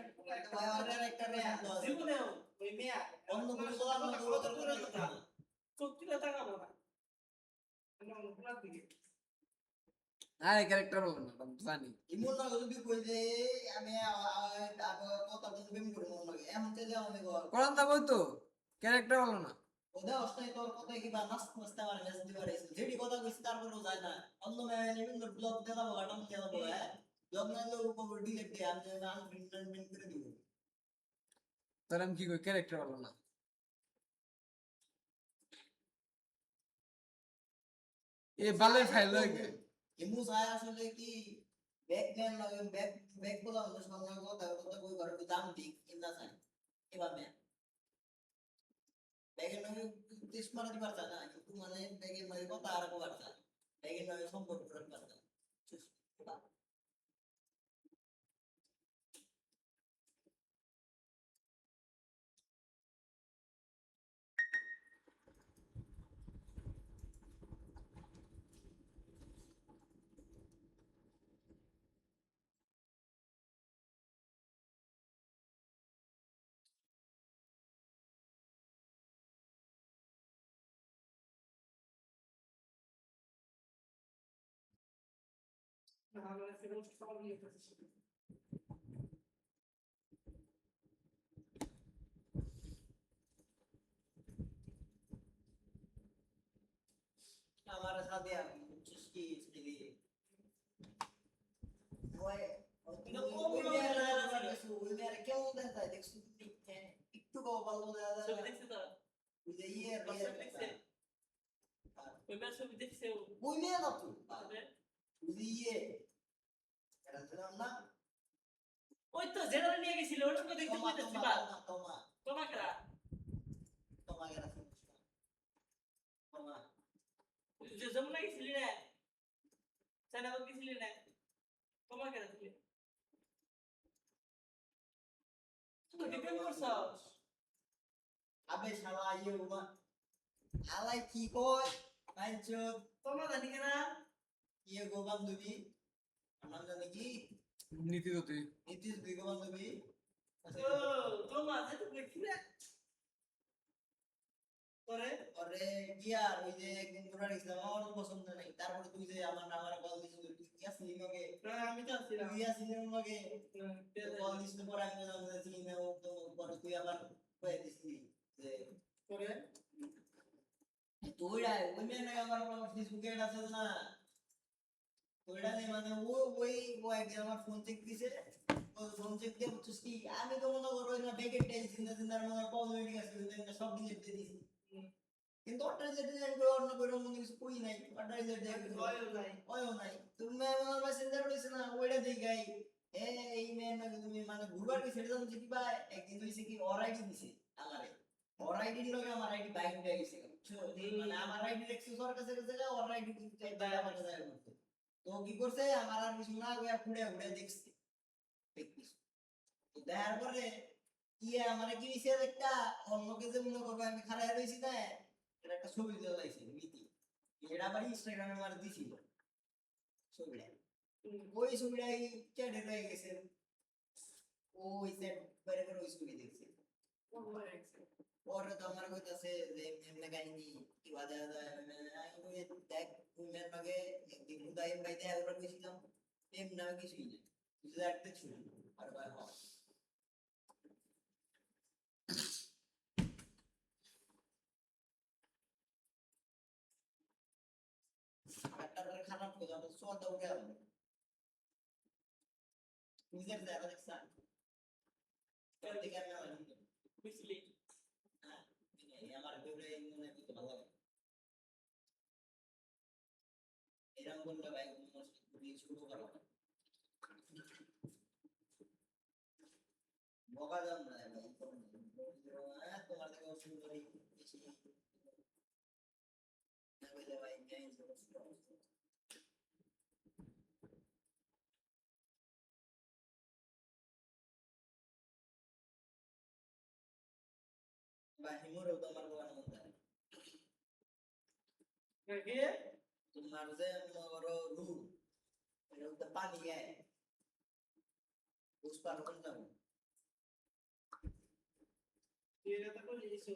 S2: ভাইয়ারের একটা রে
S4: জীবনে ওই মিয়া
S2: অন্য কোনো বলার না দৌড়াদৌড়ি করে কথা
S4: চোখটা তাকাবো না আমরা অনুপ্রাণ দিকে
S1: আরে ক্যারেক্টার বলো না আমি জানি
S2: ইমন না যদি কই যে আমি কথা বলতে বেম করে মন লাগে এমন চাইলে আমি
S1: কোরআন দা বই তো ক্যারেক্টার বলো না
S2: ওদা অস্তায় তোর কথা কি বা নাস্ত নাস্তে আমার মেসেজ দিবার আছে যেটি কথা কইছি তারপরেও যায় না অন্য মেয়ে নিবিন ব্লগ দেলা বলা টাম দেলা বলা হ্যাঁ ব্লগ না হলে উপর ডিলিট দিয়ে আমি নাম প্রিন্ট করে দিব
S1: তার আমি কি কই ক্যারেক্টার বলো না এ বালে ফাইল লাগে
S2: ইমু যায় আসলে কি ব্যাক ম্যান লাগে ব্যাক বলা হলো সঙ্গে কথা কথা কই ঘরে দাম ঠিক কিনা চাই এভাবে ব্যাগের নয় দেশ মারা দিবার চায় না কিন্তু মানে ব্যাগের নয় কথা আর কবার চায় ব্যাগের নয় সম্পর্ক করার চায়
S4: আমরা ফিরোজ সব নিয়ে ফেলেছি
S2: আমার সাথে চুস্কি দিলি ওই কেমন দেখা যায় দেখছো একটু ভালো দেখা
S4: ছবি
S2: যায়
S4: দেখছি তো
S2: ওই যে ইয়ে
S4: ছবি দেখছে ওই মেয়ের ছবি দেখছে
S2: ওই মেয়ে না তো
S4: তবে
S2: ওই যে ইয়ে এরা দিলাম না
S4: ওই তো জেনারেল নিয়ে গেছিল ওটা তো দেখতে
S2: তোমা
S4: পাইতেছি
S2: তোমা
S4: বা
S2: তোমা
S4: তোমা কেরা
S2: তোমা এরা তোমা
S4: যে যমুনা গেছিলি না চাইনাবাগ গেছিলি না তোমা কেরা ছিলি তো ডিপেন্ড করছস
S2: আবে শালা ইয়ে উমা আলাই কি কয় আইছো
S4: তোমা জানি কেনা
S2: ইয়ে গো বান্ধবী আমার জানি কি
S1: নীতি তো তুই
S2: নীতিশ দুই গো বান্ধবী
S4: ও তোমা যেটা দেখছিলে পরে
S2: আরে গিয়ার ওই যে একদিন ঘোরা গেছিলাম আমার পছন্দ নাই তারপরে তুই যে আমার কল দিছিস তুই কি আসলি লগে
S4: আমি তো আসছিলাম
S2: তুই আসলি লগে কল দিছিস পরে আমি জানতে চিনি না ও তো পরে তুই আবার কয়ে দিছিস যে
S4: পরে
S2: তোইরা ওই মেয়ে না আমার ফেসবুকে অ্যাড আছে না তোইরা নেই মানে ও একজন আমার ফোন চেক দিছে ও ফোন চেক দিয়ে বুঝছিস কি আমি তো মনে করো না বেকেট টাইম চিন্তা চিন্তার মনে কল হয়ে গেছে সব ডিলিট দিয়ে দিছি কিন্তু অর্ডার যে ডিজাইন করে অন্য করে মনে কিছু কই নাই অর্ডার যে ওয়ও নাই তুমি আমার মেসেঞ্জার হইছে না ওইটা দেখাই এই মেয়ে না তুমি মানে ঘুরবার কি সেটা জানো কি ভাই একদিন হইছে কি অরাইডি দিছে আমারে অরাইডির লগে আমার আইডি বাইক হয়ে গেছে মানে আমার আইডি দেখছি সর কাছে কাছে ওর আইডি চাই আমার কাছে করতে তো কি করছে আমার আর কিছু না গয়া পুড়ে পুড়ে দেখছি দেখছিস তো দেখার পরে ইয়ে আমার কি হইছে একটা অন্যকে যে মনে করবো আমি খারাপ রইছি না এটা একটা ছবি দেওয়া লাগছে নীতি এটা আবার ইনস্টাগ্রামে আমার দিছিল ছবিটা ওই ছবিটাই চ্যাটে রয়ে গেছে ওই চ্যাট বাইরে করে ওই ছবি দেখছে পরে তো আমার কইতাছে যে এমনি কাহিনী কি বাজে আমি কই দেখ উমের লগে একদিন উদয় বাইতে একবার গেছিলাম এমনি আমি কিছুই না শুধু একটা ছিল আর ভাই একটা খারাপ হয়ে যাবে সোয়াদা উঠে যাবে নিজের দেখা দেখছা দেখে আমি আমার
S4: বুঝলি
S2: হ্যাঁ আমার বেউরে মনে করতে ভালো লাগে এরকম বললে ভাই খুবই শুরু করা বকা দাম না ভাই তোমার থেকে শুরু করি বেশি না বলে ভাই জানি ভাই হিমুরও তোমার বকার মধ্যে
S4: কে
S2: তোমার যে মগর রু এটা তো পানি গায় উস পার কোন যাবো
S4: এটা তো করে দিছো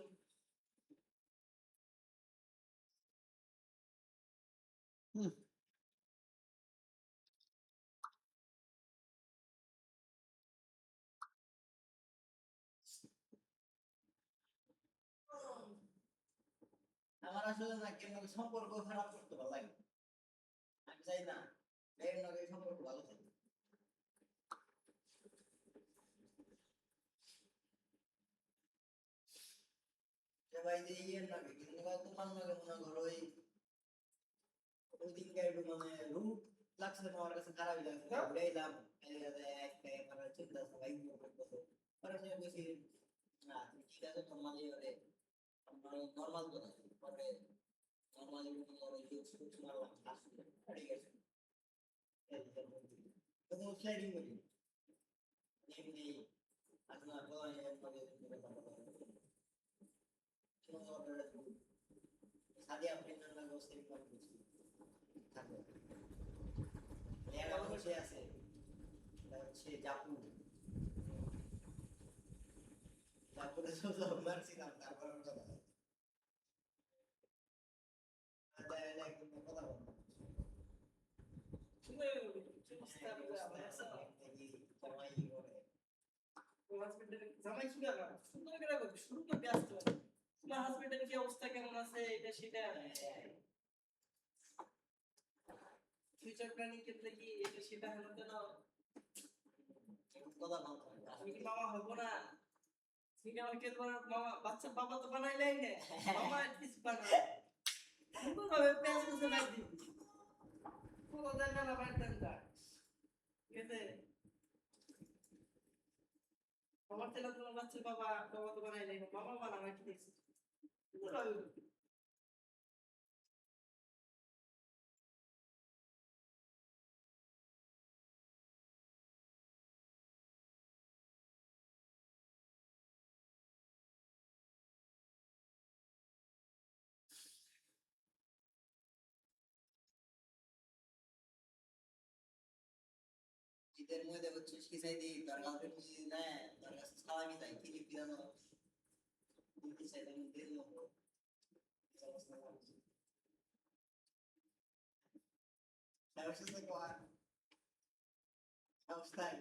S2: আমার আসলে না কেন সম্পর্ক খারাপ করতে ভালো লাগে আমি চাই না মেয়ের লগে সম্পর্ক ভালো থাকে যে ভাই যে ইয়ের লাগে কিন্তু ভাই তোমার লগে মনে করো ওই দিন গাইডু মানে রূপ লাগছে আমার কাছে খারাপই লাগছে উড়াইলাম আমার চিন্তা আছে ভাই পরে আমি বলছি না তুমি ঠিক আছে নর্মালি ওরে নর্মাল কথা পরে নর্মালি ওরে কি কিছু মারলাম আসলে ঠিক আছে তখন স্লাইডিং করি এমনি আপনার বলা সাদিয়া আপনার নাম গোস্তের কথা বলছি থাকবে এরা বসে আছে এটা হচ্ছে জাপু জাপুরে সোজা মারছিলাম তারপর কথা কথা বলবো
S4: শুনে চেষ্টা করে আবার জামাই শুনে না সুন্দর করে বলবি শুরু তো ব্যস্ত তোমার হাজবেন্ডের কি অবস্থা কেমন আছে এটা সেটা ফিউচার প্ল্যানিং ক্ষেত্রে কি এটা সেটা হলো তো না
S2: কথা বলবো
S4: আমি কি মামা হবো না ঠিক আমাকে তোমার মামা বাচ্চা বাবা তো বানাইলেই না মামা এটলিস্ট বানায় সুন্দর ভাবে পেঁয়াজ কুচে বাদ দিই পুরো দেন না বাদ দেন না এতে আমার ছেলে তোমার বাচ্চার বাবা বাবা তো বানাইলেই না মামা বানানো কি দেখছি সুন্দর ভাবে
S2: ঈদের মধ্যে হচ্ছে শিখাই দিই তার গার্লফ্রেন্ড যদি নেয় তার কাছে সালামি তাই কি লিখবি জানো দিতে চাইলে আমি দিয়ে দেবো অবস্থা কর অবস্থায়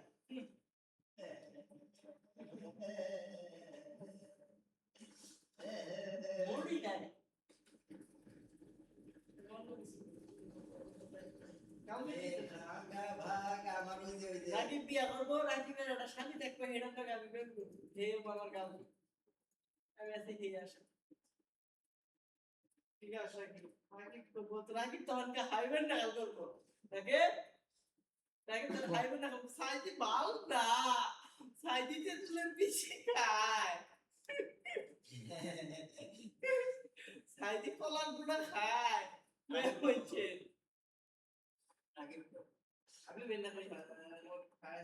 S4: বড়ি নাই
S2: আমার ওই যে
S4: রাকিব বিয়া করবো রাকিবের একটা স্বামী দেখবো এরকম টাকা আমি বের করবো হে আমার গাল আমি আছি ঠিক আছে ঠিক আছে রাকিব তো বলতো রাকিব তো আমাকে হাইবেন না গাল করবো দেখে রাকিব তো হাইবেন না সাইদি বাল না সাইদি তে তুলে বেশি খায় সাইদি কলার গুড়া খায় মেয়ে হচ্ছে আমি বেন্না করি খায়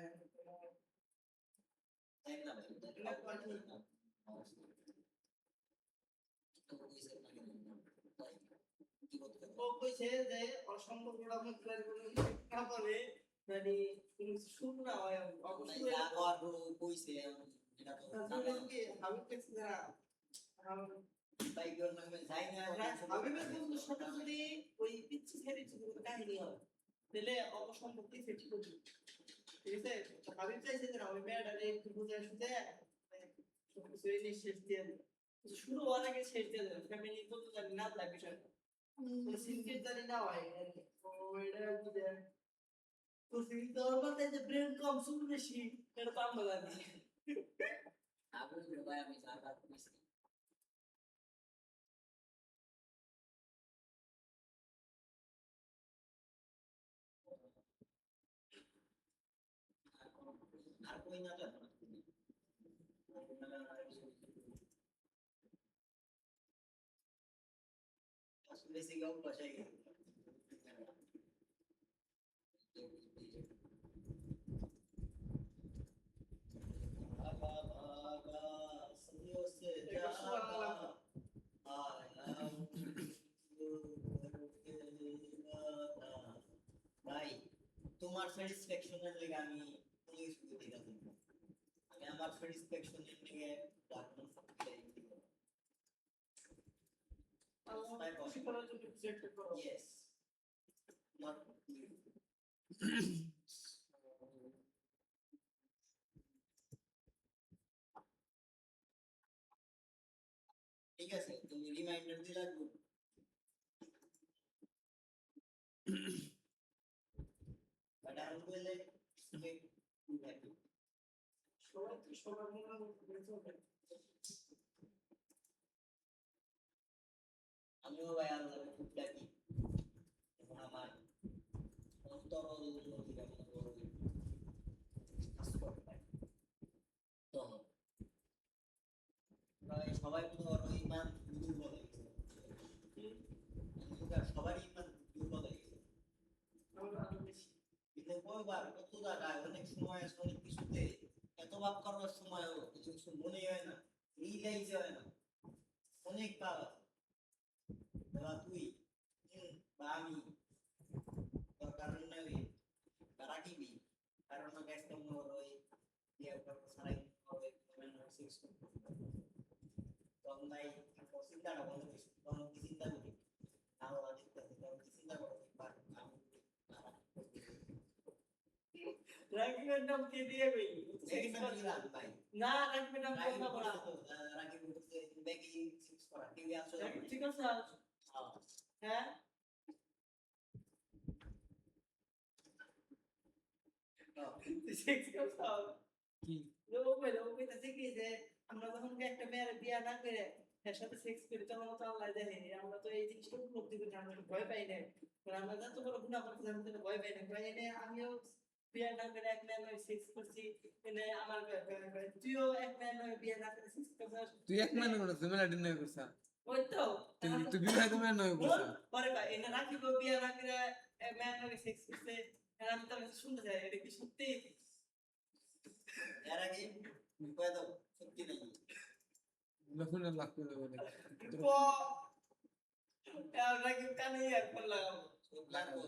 S4: ও কইছে যে অসম্ভব গুড়া মুখের না বলে মানে শুন না হয় অবশ্যই
S2: কইছে এটা তো
S4: তাহলে কি হাবিব টেক্স না
S2: বাইকের নামে যাই না
S4: হাবিবের বন্ধু সাথে যদি ওই পিচ্ছি ছেড়ে কাহিনী হয় তাহলে অপসম্পত্তি ফিক্স করবে ঠিক আছে হাবিব চাইছে যে ওই মেয়েটারে একটু বুঝে শুতে সবকিছু এই শেষ দিয়ে দেবে শুরু হওয়ার আগে শেষ দিয়ে দেবে ফ্যামিলি তো জানি না যায় বিষয়টা সিনকেট জানি না হয় ওইটা বুঝে তো সিনকেট দেওয়ার পর তাই যে ব্রেন কম শুরু বেশি এটা তো আমরা জানি
S2: আগুন ভাই আমি সারা করেছি আর কোই না তো আসলে সিগাও বসাই ভাই তোমার স্যাটিসফ্যাকশনের লাগি আমি পুলিশ দিতে গেছি আমি আমার স্যাটিসফ্যাকশনের লাগি ডাক্তার yes not you ঠিক আছে তুমি রিমাইন্ডার দিলা বাট আমি বললে
S4: সবাই তো সবার মনে মনে
S2: আমিও ভাই আল্লাহর খুব ডাকি এবং আমার অন্তর উন্নতি কামনা করি তো ভাই সবাই তো আর ইমান দুর্বল হয়ে গেছে সবারই ইমান দুর্বল হয়ে গেছে কিন্তু কয়বার কত জায়গায় অনেক সময় আছে অনেক কিছুতে এত ভাব করার সময়ও কিছু কিছু মনে হয় না রিয়েলাইজ হয় না অনেক কাজ দাদা তুই বা আমি দরকার নেই রাখিবি কারণ গ্যাস কম হবে ইয়ে সারাই হবে সিক্স তখন ভাই চিন্তাটা বন্ধ করিস তখন কি চিন্তা করি আল্লাহ দেখতে তখন কি চিন্তা করো
S4: রাকিবের নাম কে দিয়ে ভাই
S2: ভাই
S4: না রাকিবের নাম কথা বলা
S2: রাকিব বলতে ব্যাকি সিক্স করা টিভি আছে
S4: ঠিক আছে হ্যাঁ সিক্স কথা
S1: কি
S4: লোক কইতাছে কি যে আমরা যখন একটা মেয়ের বিয়া না করে এর সাথে সেক্স করি তখন তো আল্লাহ জানে আমরা তো এই জিনিসটা উপলব্ধি করি আমরা তো ভয় পাই না কারণ আমরা যত বড় গুনাহ করতে আমরা তো ভয় পাই না ভয় এনে আমিও বিয়া না করে এক মেয়ের সেক্স করছি এনে আমার তুইও এক মেয়ের বিয়া না করে সেক্স করছিস
S1: তুই এক মানে করছ তুমি লাডিন নয় করছ
S4: ওই তো
S1: তুই বিবাহিত মানে নয় করছ
S4: পরে ভাই এনে রাখি গো বিয়া না করে এক মেয়ের সেক্স করতে আমি তো শুনতে চাই এটা কি সত্যি
S2: এর আগে কয় দাও সত্যি নাকি
S1: যখন লাগ করে বলে
S4: রাকিব কানে ইয়ারফোন লাগাবো
S2: লাগবো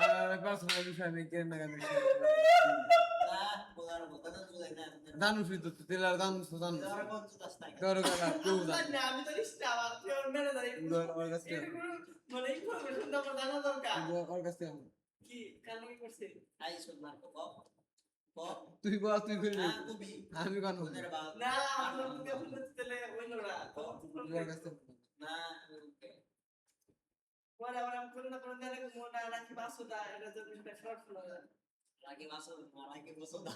S1: আর পার্সোনাল বিষয় নেই কেন না কেন
S2: না বলার কথা তো চলে না
S1: দানু শুই তো তেলার দানু দানু
S2: আর কোন চুদাস নাই
S1: তোর কথা কেউ জানে
S4: না আমি তো নিশ্চিত আমার পিওর মেনে ধরে
S1: ওর কাছে
S4: মানে ইনফরমেশন তো আমার জানা দরকার
S1: ওর কাছে
S4: কি কানে কি করছে
S2: আই শুন না তো কপ
S1: তুই বল তুই কই
S2: না কবি
S1: আমি কোন
S2: ওদের বাল
S4: না আমরা মুখে বলতে দিলে ওই লোড়া
S1: ওর কাছে
S2: না
S4: পরে আবার আমি করে না করে দেলে মোটা নাকি বাসুদা এটা তো একটা শর্ট ফলো
S2: রাগে মাসো মারাকে বসো দা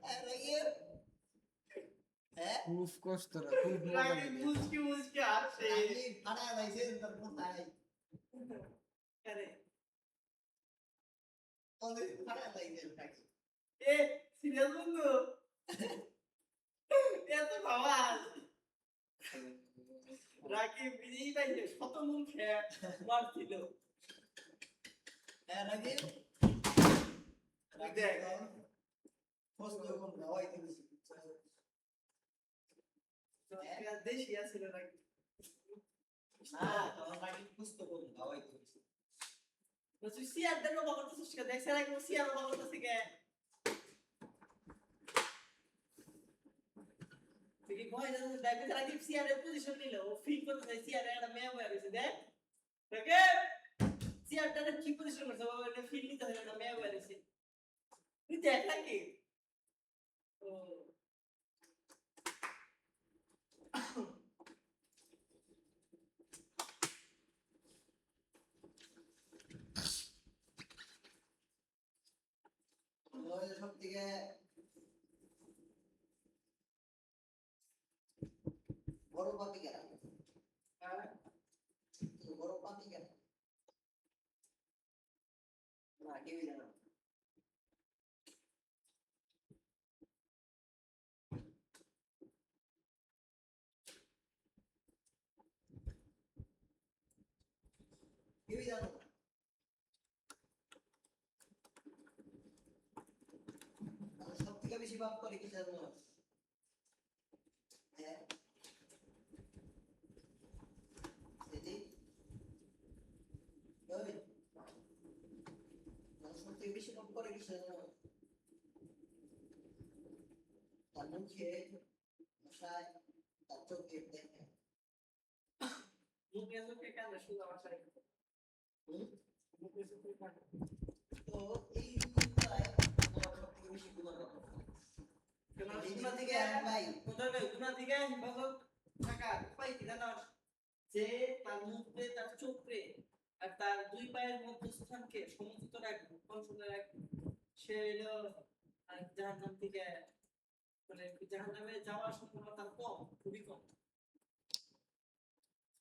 S2: আরে হ্যাঁ
S1: খুব কষ্ট রে খুব মজা
S4: রাগে
S1: লাগে
S4: মুচকি আসে
S2: আমি ফাটা লাইছে তোর কোথায়
S4: আরে
S2: ওদের ফাটা লাইছে নাকি
S4: এ সিরিয়াস বন্ধু এত বাবা রাকি বিজি পাইছে শত মুখে মারছিল
S2: এর আগে
S4: দেখ
S2: পোস্ট কোন গাওয়াই দিছি
S4: দেশি আছিল নাকি
S2: না তোমার বাড়ি পোস্ট কোন গাওয়াই দিছি
S4: তুই সিয়ার দেন বাবা করতেছিস কে দেখছ নাকি সিয়ার বাবা করতেছিস কে দেখি ভয় যাচ্ছে দেখবে তারা কি সিআরের পজিশন নিল ও ফিল করতে চাই সিআরে একটা মেয়ে হয়ে গেছে দেখ দেখে সিআরটা কি পজিশন করছে বাবা এটা ফিল নিতে হয় একটা মেয়ে হয়ে গেছে তুই দেখ নাকি ও
S2: সব থেকে বড় পাপি কেন বড় পাপি কেন না কেউই জানে না কেউই জানো না সব থেকে বেশি পাপ করে কি জানো হ্যাঁ সেটি ওই সব থেকে বেশি পাপ করে কি জানো তার মুখে মশায় তার চোখে দেখে
S4: মুখে মুখে কানে শুধু ভাষায় মুখে মুখে কানে
S2: তো এই জিনিসটাই আমার সব থেকে বেশি গুণা করে
S4: কেন
S2: এই
S4: শুনা
S2: দিক
S4: দিকে
S2: থেকে ভাই
S4: কোথায় ভাই গুনা দিকে হিফাজত থাকা উপায় কি জানো যে তার মুখে তার চোখে আর তার দুই পায়ের মধ্যস্থানকে সমুচিত রাখবে কন্ট্রোলে রাখবে সে হলো জাহান্নাম থেকে মানে জাহান্নামে যাওয়ার সম্ভাবনা কম খুবই কম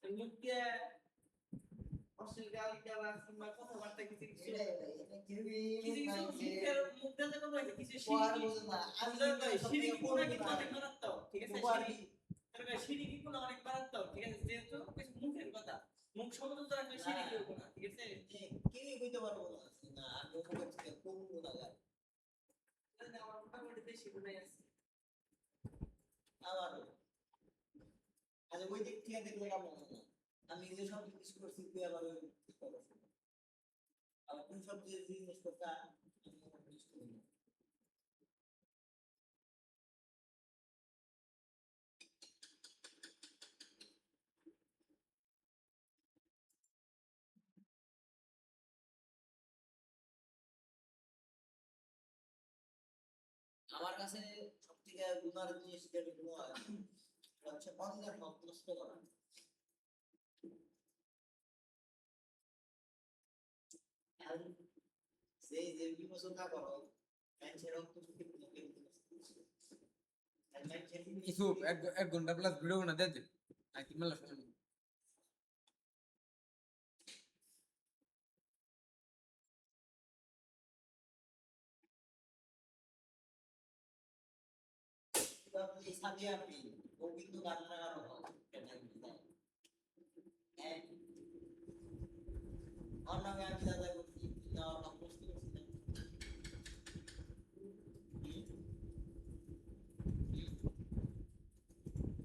S4: মুখ দিয়ে অশ্লীল গালি দেওয়া কিংবা কথাবার্তা কিছু কিছু
S2: এটাই ভাই এটা কেউই
S4: কিছু কিছু
S2: নাই যে
S4: মুখের মুখ দিয়ে কথা বলে কিছু
S2: পড়ার
S4: শিরিকি
S2: বুঝে না আমি
S4: বুঝলেন ভাই
S2: সব থেকে
S4: শিরিকি
S2: বড়
S4: গুনাহ কিন্তু
S2: গুনাহ
S4: অনেক মারাত্মক ঠিক আছে
S2: উপহার
S4: শিরিকি গুনাহ অনেক মারাত্মক ঠিক আছে যেহেতু কিছু মুখের কথা মুখ সমুদ্র রাখলে শিরিকি গুনাহ ঠিক আছে
S2: কেউই কইতে পারবো না আমি ওখানে থেকে কোন গুনাহগার
S4: তাহলে আমার মোটামুটি বেশি গুনাহ আছে
S2: আমার আজ ওই দিক থেকে দেখলে কেমন হয় না আমি যে সব জিনিস করছি তুই আবার ওই ঠিক করছিস আবার তুই সব যে জিনিস করতা আমি ওটা জিনিস করি না আমার কাছে সব থেকে গুনার জিনিস যেটা মনে হয় সেটা হচ্ছে অন্যের হক নষ্ট করা আর সেই যে বিমোচনা করো মানুষের রক্ত চুক্তি
S1: কিছু এক ঘন্টা প্লাস ভিডিও বানা দেন আর কি মেলা শুনুন
S2: এই সাথে আপনি ও কিন্তু রান্না করো হ্যাঁ আমার নামে আমি দাদা করছি না আমার পোস্ট করছি না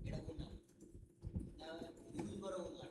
S2: এটা বললাম না ভুল করে বললাম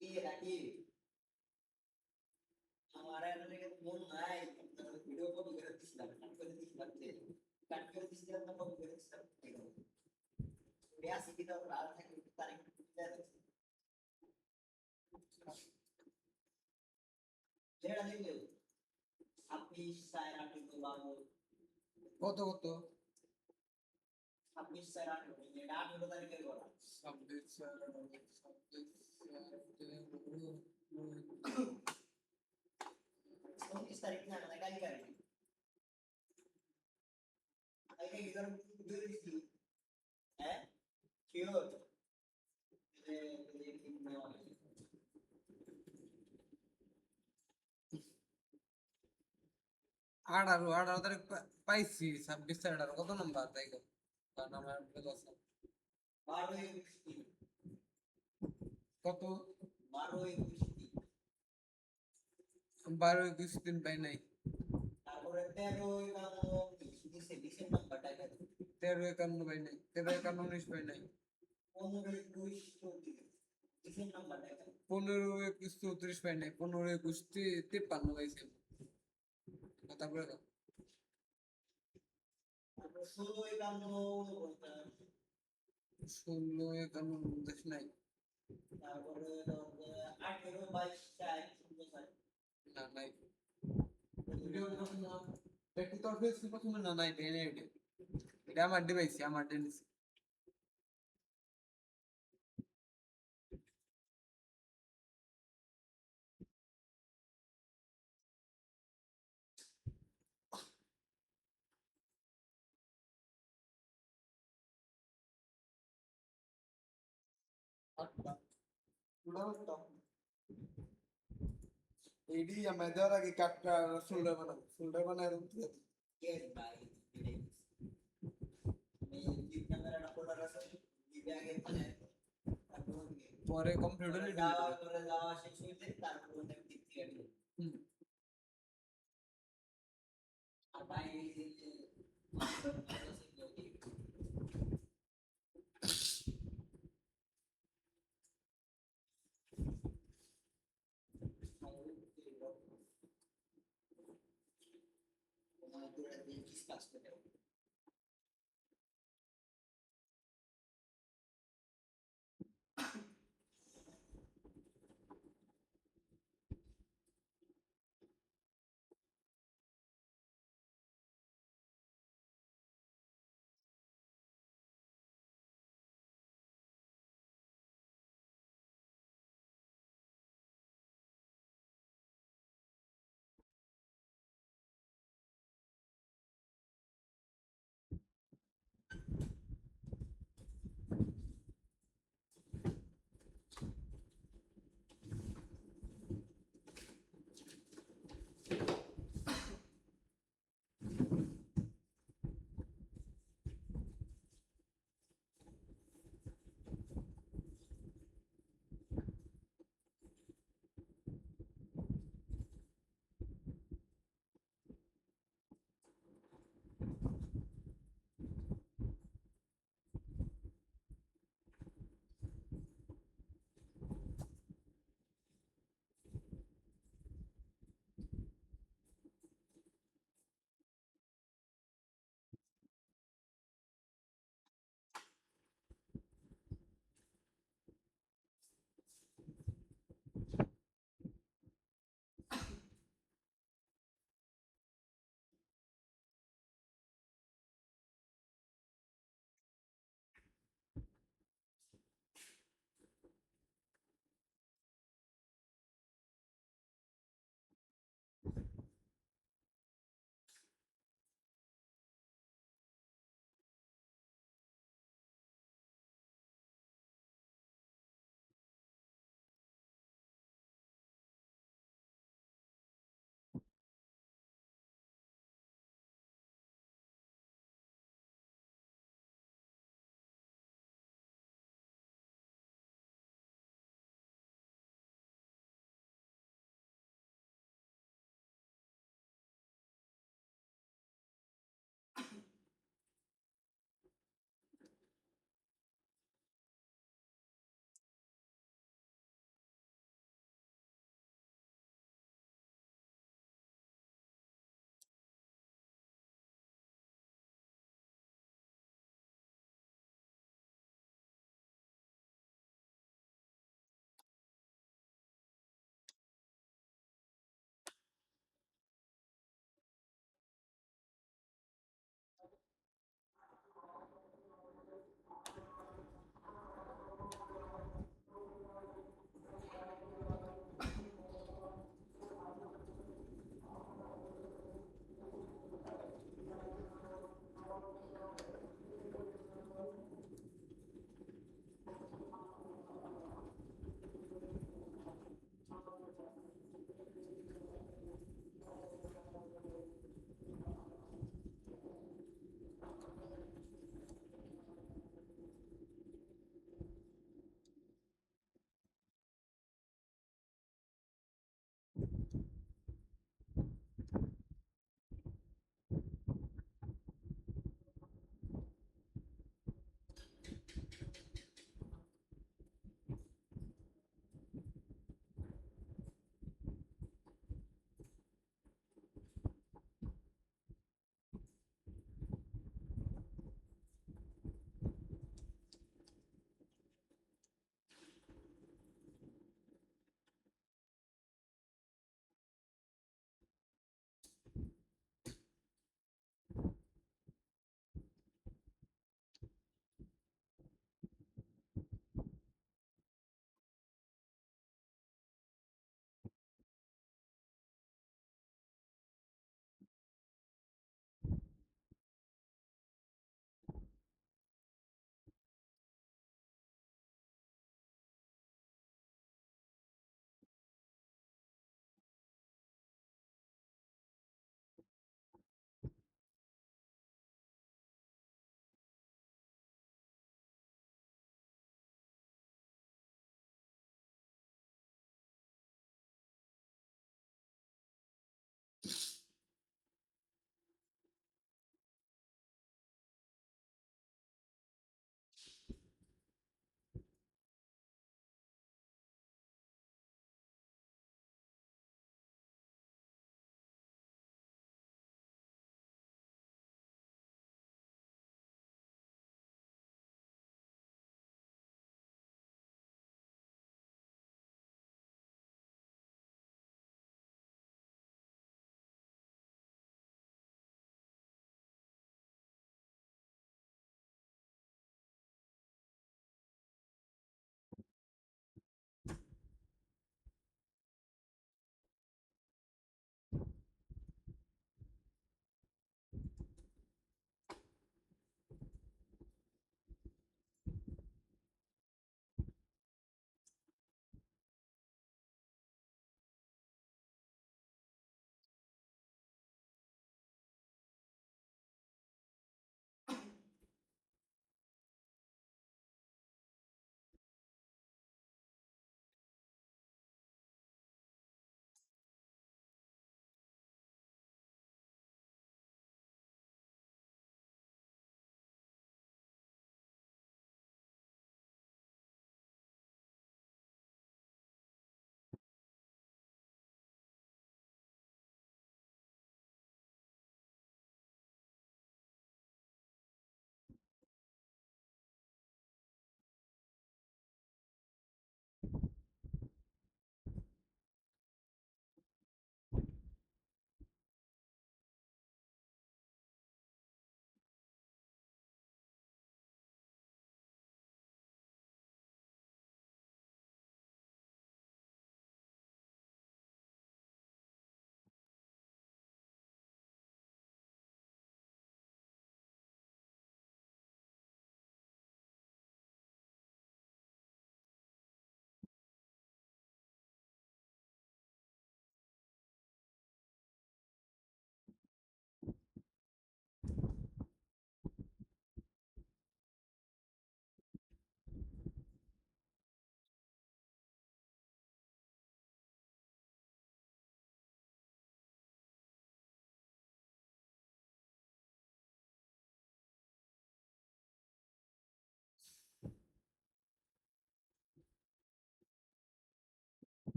S2: কি রাখি আমার এখানে মন নাই ভিডিও কপি করে দিছিলাম কাট করে দিছিলাম না কপি করে দিছিলাম বেশি কিটা আর থাকে তারিখ যেটা দেখলে আপনি সাইন আপনি তো বাবু
S1: কত কত
S2: 26 সাইন আপনি এটা 18 তারিখের কথা 29 তারিখ না মানে কালকে কালকে ইদার ভিডিও দিছি হ্যাঁ শিওর
S1: 18 তারিখ পাইছি 26 18 কত নাম্বার তাই কর কারণ আমার আছে
S2: 12 21
S1: কত
S2: 12 21
S1: 12 21 দিন পাই নাই
S2: তারপরে 13 দিছে ডিসেম্বর টাকা
S1: 13 51 পাই নাই 13 51 19 পাই নাই
S2: 15 21 ডিসেম্বর টাকা
S1: 15 21 34 পাই নাই 15 21 53 পাইছি কথা বলে দাও।
S2: তারপর 16 51 বলতে
S1: 16 51 দেখ নাই
S2: তারপরে 18 22 60
S1: না নাই ভিডিও না একটু তোর ফেসবুক প্রথমে না নাই দেনে এটা আমার ডিভাইস আমার ডিভাইস এইডি আমি দেওয়ার আগে কাটটা ফোল্ডার বানাই
S2: Yes, bye. এই ক্যামেরাটা ফোল্ডার আছে দিবে আগে মানে তারপর
S1: পরে কম্পিউটারে
S2: যাওয়া শেষ হইতে তারপর ওটা দিক থেকে দিবে
S1: হুম
S2: আর বাইরে ডিসকাস করে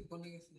S1: কোনে গেছে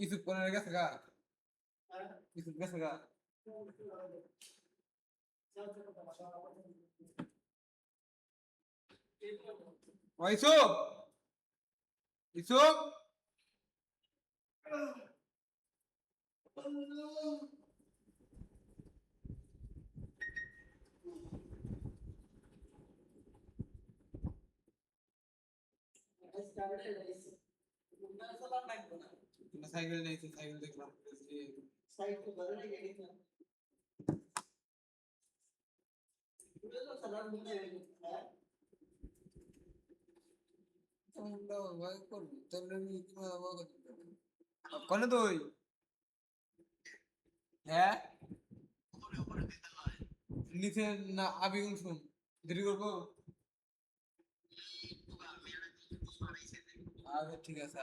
S1: কিছু পরে গেছে গা কিছু গেছে গা ইসুপ ইসুপ সাইকেল নেই সাইকেল দেখলাম
S2: সাইকেল ধরে রেখে গেছে পুরো তো সালাম দিতে হ্যাঁ
S1: কোনে তুই হ্যাঁ নিচে না আবি শুন দেরি করবো আচ্ছা ঠিক আছে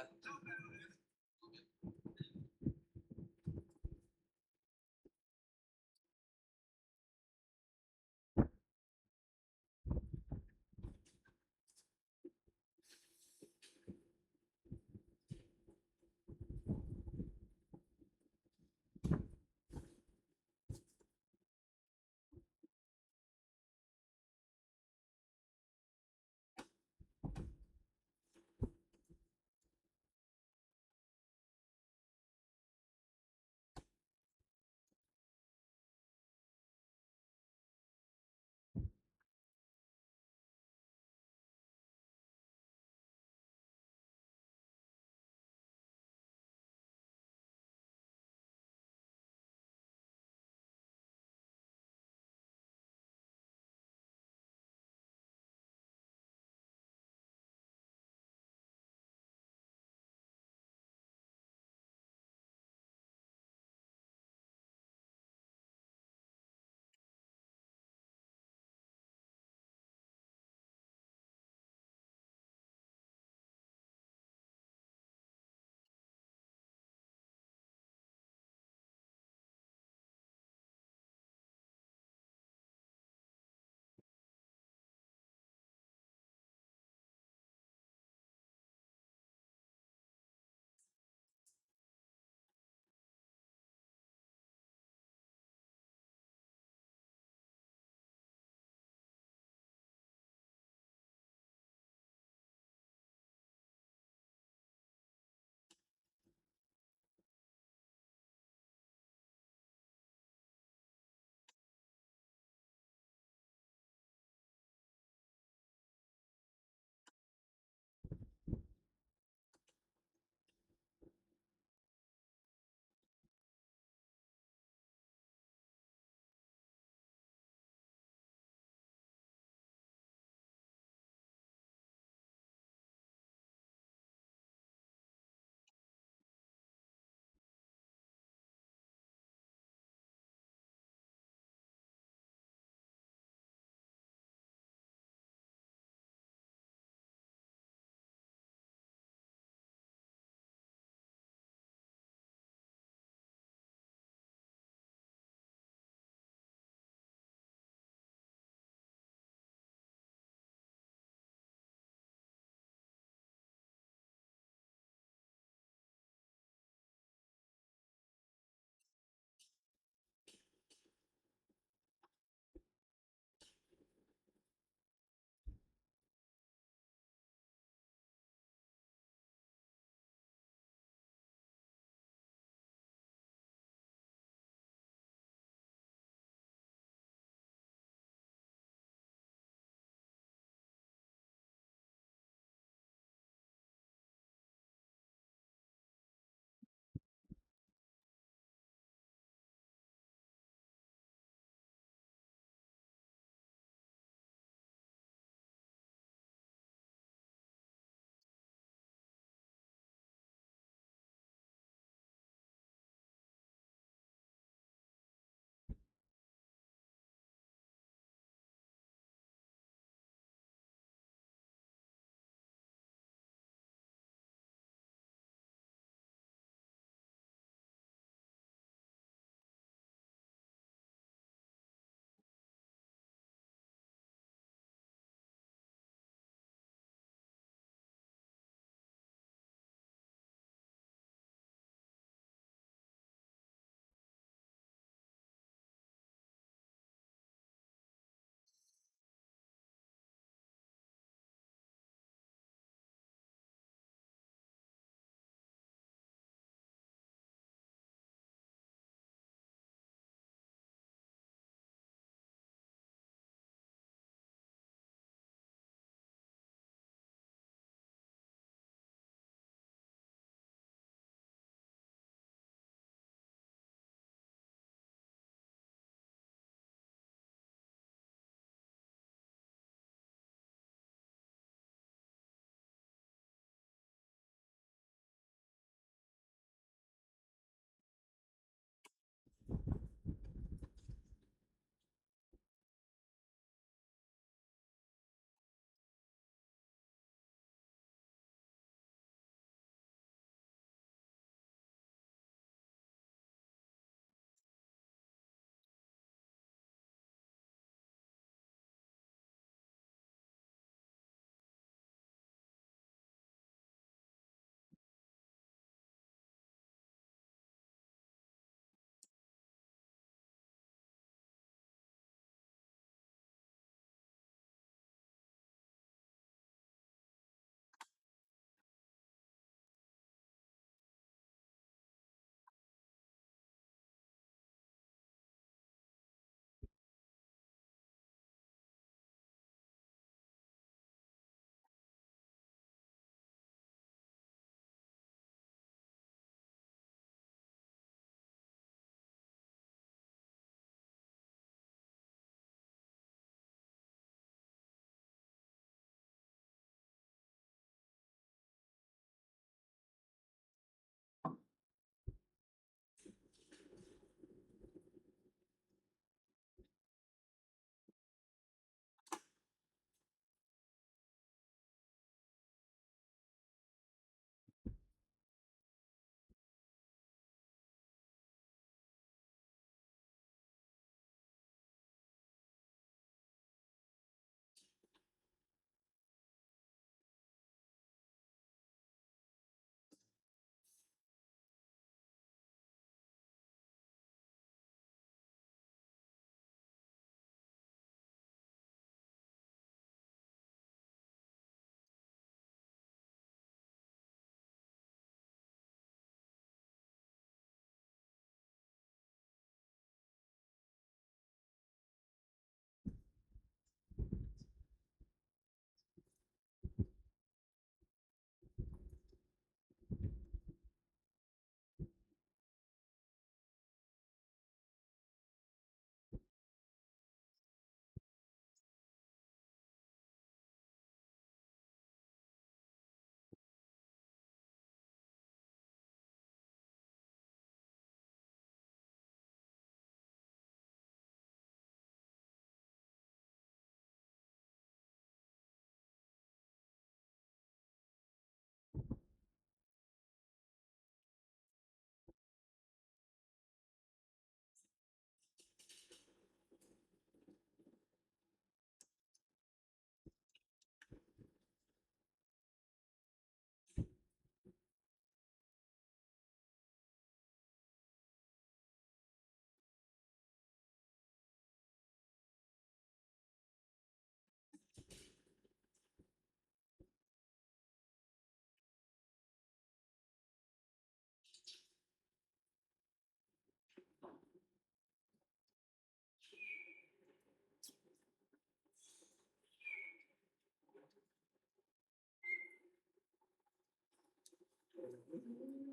S1: করবো।